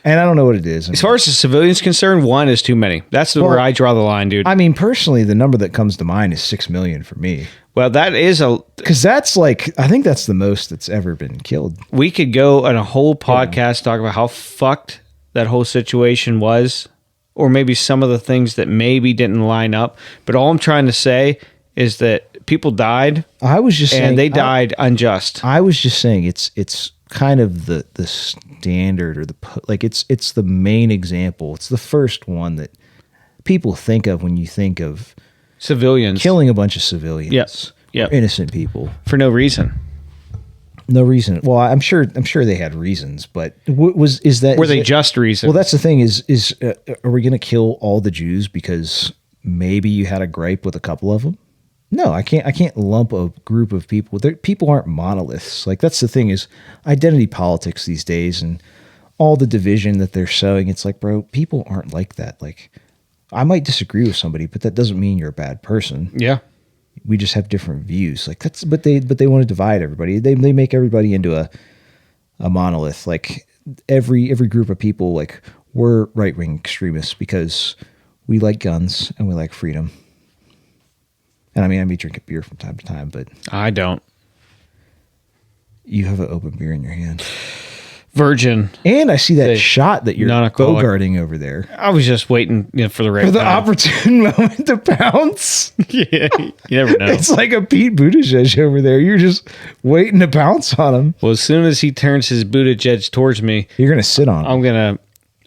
And I don't know what it is. As far as the civilians concerned, one is too many. That's where I draw the line, dude. I mean, personally, the number that comes to mind is 6 million for me. Well, that is because that's like, I think that's the most that's ever been killed. We could go on a whole podcast talk about how fucked that whole situation was, or maybe some of the things that maybe didn't line up. But all I'm trying to say is that people died. I was just saying, and they died unjust. I was just saying it's kind of the standard, or it's the main example. It's the first one that people think of when you think of civilians killing a bunch of civilians. Yep. Innocent people for no reason. No reason. Well, I'm sure they had reasons, but were they just reasons? Well, that's the thing is are we going to kill all the Jews because maybe you had a gripe with a couple of them? No, I can't lump a group of people. People aren't monoliths. Like, that's the thing is identity politics these days, and all the division that they're sowing. It's like, bro, people aren't like that. Like, I might disagree with somebody, but that doesn't mean you're a bad person. Yeah. We just have different views. Like, but they want to divide everybody. They make everybody into a monolith. Like, every group of people, like, we're right-wing extremists because we like guns and we like freedom. And I mean, I may drink a beer from time to time, but I don't. You have an open beer in your hand. Virgin. And I see that shot that you're bogarting over there. I was just waiting for the right time. Opportune moment to pounce. Yeah, you never know. It's like a Pete Buttigieg over there. You're just waiting to pounce on him. Well, as soon as he turns his Buttigieg towards me, you're gonna sit on him.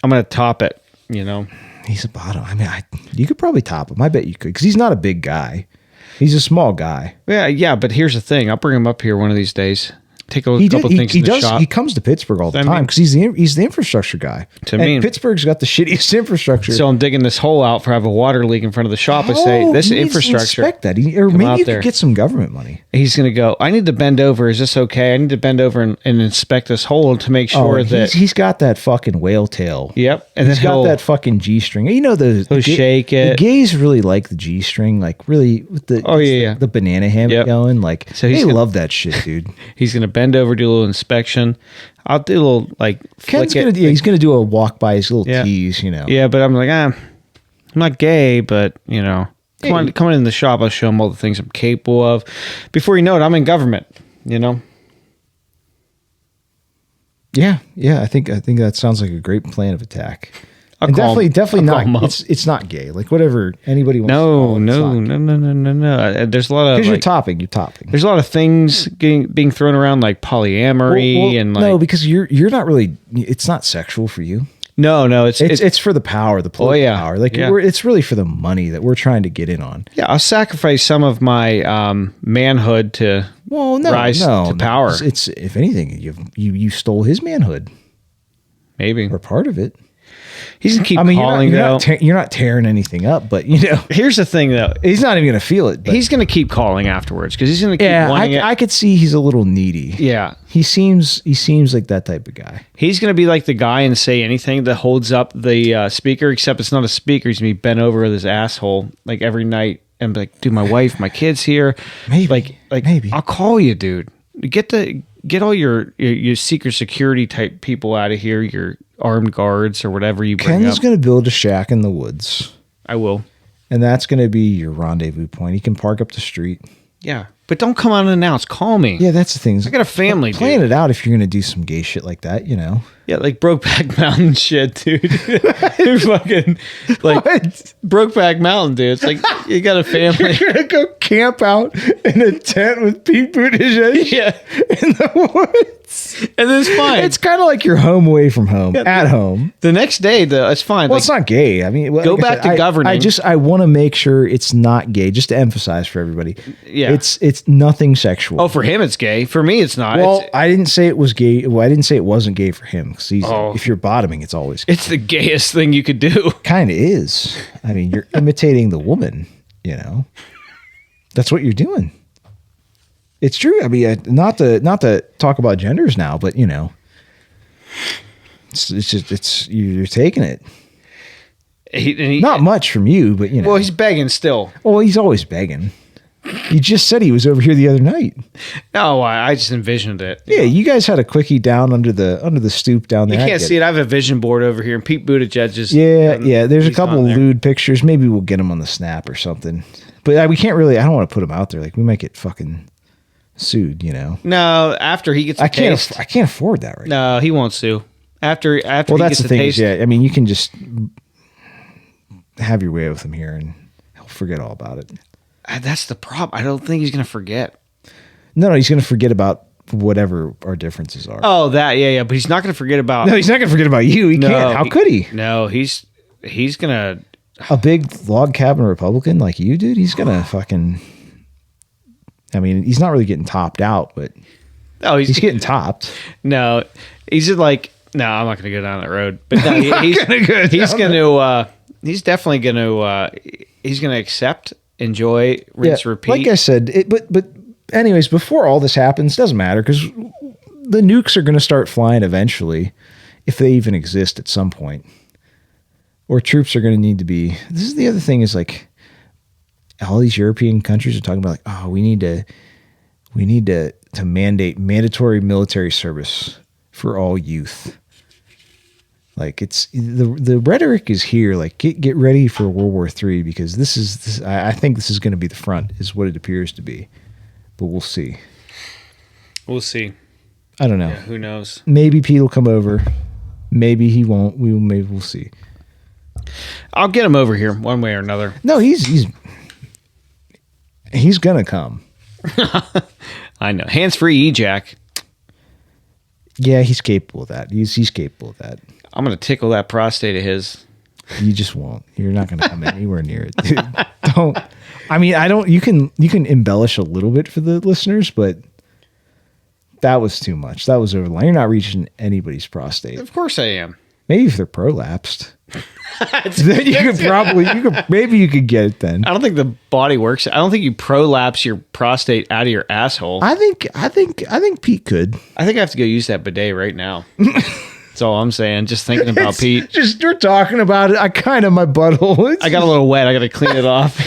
I'm gonna top it. You know, he's a bottom. I mean, you could probably top him. I bet you could, because he's not a big guy. He's a small guy. Yeah. But here's the thing. I'll bring him up here one of these days. Take a couple things in the shop. He comes to Pittsburgh all the time because he's the infrastructure guy. Pittsburgh's got the shittiest infrastructure. So I'm digging this hole out for have a water leak in front of the shop. I say this infrastructure. Inspect that, or maybe you could get some government money. He's going to go. I need to bend over. Is this okay? I need to bend over and inspect this hole to make sure that he's got that fucking whale tail. Yep, and he's got that fucking G-string. You know he'll shake it. The gays really like the G-string, like really with the the banana hammock going. Like, so they love that shit, dude. He's going to bend over, do a little inspection. I'll do a little like he's gonna do a walk by his little keys, you know. Yeah, but I'm like, I'm not gay, but you know, come in the shop, I'll show him all the things I'm capable of. Before you know it, I'm in government, you know. Yeah, I think that sounds like a great plan of attack. And definitely not. It's not gay. Like, whatever anybody wants. No. There's a lot of because you're topping. There's a lot of things being thrown around, like polyamory and like because you're not really. It's not sexual for you. No. It's for the power, the political power. Like it's really for the money that we're trying to get in on. Yeah, I'll sacrifice some of my manhood to rise to power. It's if anything, you stole his manhood, maybe, or part of it. He's gonna keep calling. You're not tearing anything up, but you know. Here's the thing, though. He's not even gonna feel it. He's gonna keep calling afterwards because he's gonna keep wanting it. I could see he's a little needy. Yeah, he seems like that type of guy. He's gonna be like the guy and say anything that holds up the speaker, except it's not a speaker. He's gonna be bent over with his asshole like every night and be like, "Dude, my wife, my kids here." Maybe, maybe I'll call you, dude. Get all your secret security type people out of here. Your armed guards or whatever you bring Ken's going to build a shack in the woods. I will. And that's going to be your rendezvous point. He can park up the street. Yeah. But don't come unannounced. Call me. Yeah, that's the thing. I got a family, Plan it out if you're going to do some gay shit like that, you know? Yeah, like Brokeback Mountain shit, dude. You're fucking, like, Brokeback Mountain, dude. It's like, you got a family. You're going to go camp out in a tent with Pete Buttigieg in the woods. And it's fine. It's kind of like you're home away from home, at home. The next day, though, it's fine. Well, it's not gay. I mean, go back to governing. I want to make sure it's not gay, just to emphasize for everybody. Yeah. It's nothing sexual. Oh, for him, it's gay. For me, it's not. Well, I didn't say it was gay. Well, I didn't say it wasn't gay for him. If you're bottoming, it's always gay. It's the gayest thing you could do. Kind of is. I mean, you're imitating the woman, you know. That's what you're doing. It's true. I mean, not to talk about genders now, but you know, you're taking it. He, not much from you, but you know. Well, he's begging still. Well, he's always begging. You just said he was over here the other night. No, I just envisioned it. Yeah, you guys had a quickie down under the stoop down there. You can't see it. I have a vision board over here, and Pete Buttigieg is. Yeah. There's a couple lewd pictures. Maybe we'll get them on the snap or something. But we can't really. I don't want to put them out there. Like we might get fucking sued. No, after he gets. I can't afford that right now. No, he won't sue. After. Well, that's the thing. I mean, you can just have your way with him here, and he'll forget all about it. That's the problem. I don't think he's going to forget. No, he's going to forget about whatever our differences are. Oh, that, yeah. But he's not going to forget about... No, he's not going to forget about you. He can't. How could he? No, he's going to... A big log cabin Republican like you, dude, he's going to fucking... I mean, he's not really getting topped out, but... Oh, he's getting topped. No, he's just like... No, I'm not going to go down that road. But no, he's definitely going to... He's going to accept... Enjoy, rinse, repeat. Like I said, but anyways, before all this happens, doesn't matter because the nukes are going to start flying eventually, if they even exist at some point. Or troops are going to need to be. This is the other thing is like all these European countries are talking about like, oh, we need to mandate mandatory military service for all youth. Like it's the rhetoric is here. Like get ready for World War III because this. I think this is going to be the front, is what it appears to be, but we'll see. We'll see. I don't know. Yeah, who knows? Maybe Pete will come over. Maybe he won't. Maybe we'll see. I'll get him over here one way or another. No, he's gonna come. I know. Hands-free ejac. Yeah, he's capable of that. He's capable of that. I'm going to tickle that prostate of his. You just won't. You're not going to come anywhere near it. Dude. Don't. I mean, I don't. You can embellish a little bit for the listeners, but that was too much. That was over the line. You're not reaching anybody's prostate. Of course I am. Maybe if they're prolapsed. Then maybe you could get it then. I don't think the body works. I don't think you prolapse your prostate out of your asshole. I think Pete could. I think I have to go use that bidet right now. That's all I'm saying. Just thinking about Pete. Just you're talking about it. My butthole. I got a little wet. I got to clean it off.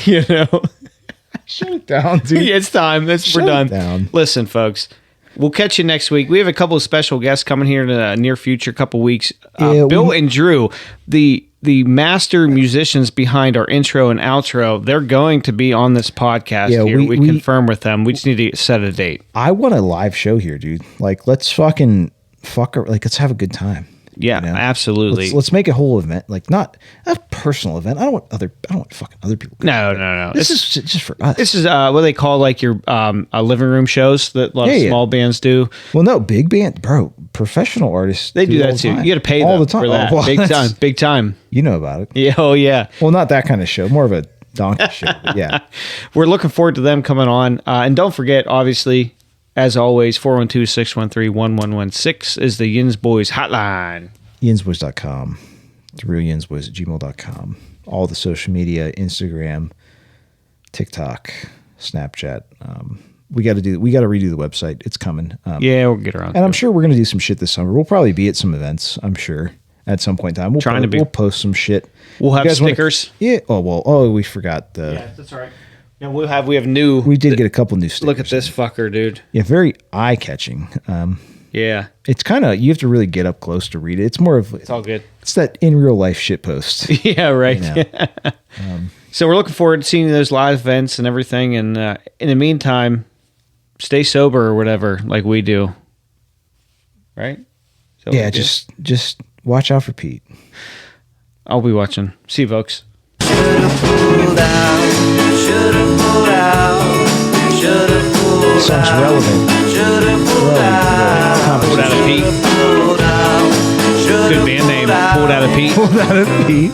Shut it down, dude. Yeah, it's time. We're done. Down. Listen, folks. We'll catch you next week. We have a couple of special guests coming here in the near future, couple weeks. Bill and Drew, the master musicians behind our intro and outro, they're going to be on this podcast here. We confirm with them. We just need to set a date. I want a live show here, dude. Like, let's fucking let's have a good time. Yeah, absolutely. Let's make a whole event, like not a personal event. I don't want fucking other people. No. This is just for us. This is what they call like your living room shows that a lot of small bands do. Well, no, big band, bro. Professional artists, they do that too. You got to pay them all the time for that. Big time. You know about it. Yeah. Oh yeah. Well, not that kind of show. More of a donkey show. But yeah. We're looking forward to them coming on, and don't forget, obviously. As always, 412-613-1116 is the Yins Boys hotline. Yinsboys.com. The real Yinsboys at gmail.com. All the social media, Instagram, TikTok, Snapchat. We got to redo the website. It's coming. We'll get around. And I'm sure we're going to do some shit this summer. We'll probably be at some events, I'm sure, at some point in time. We'll post some shit. We'll have stickers. We forgot the... Yeah, that's all right. No, we have new. We did get a couple new stickers. Look at this fucker, dude. Yeah, very eye catching. Yeah, it's kind of you have to really get up close to read it. It's more of it's all good. It's that in real life shit post. Yeah, right. So we're looking forward to seeing those live events and everything. And in the meantime, stay sober or whatever, like we do. Right? So yeah, just watch out for Pete. I'll be watching. See you, folks. Sounds relevant. Pulled out of Pete. Good band name. Pulled out of Pete. Pulled out of Pete.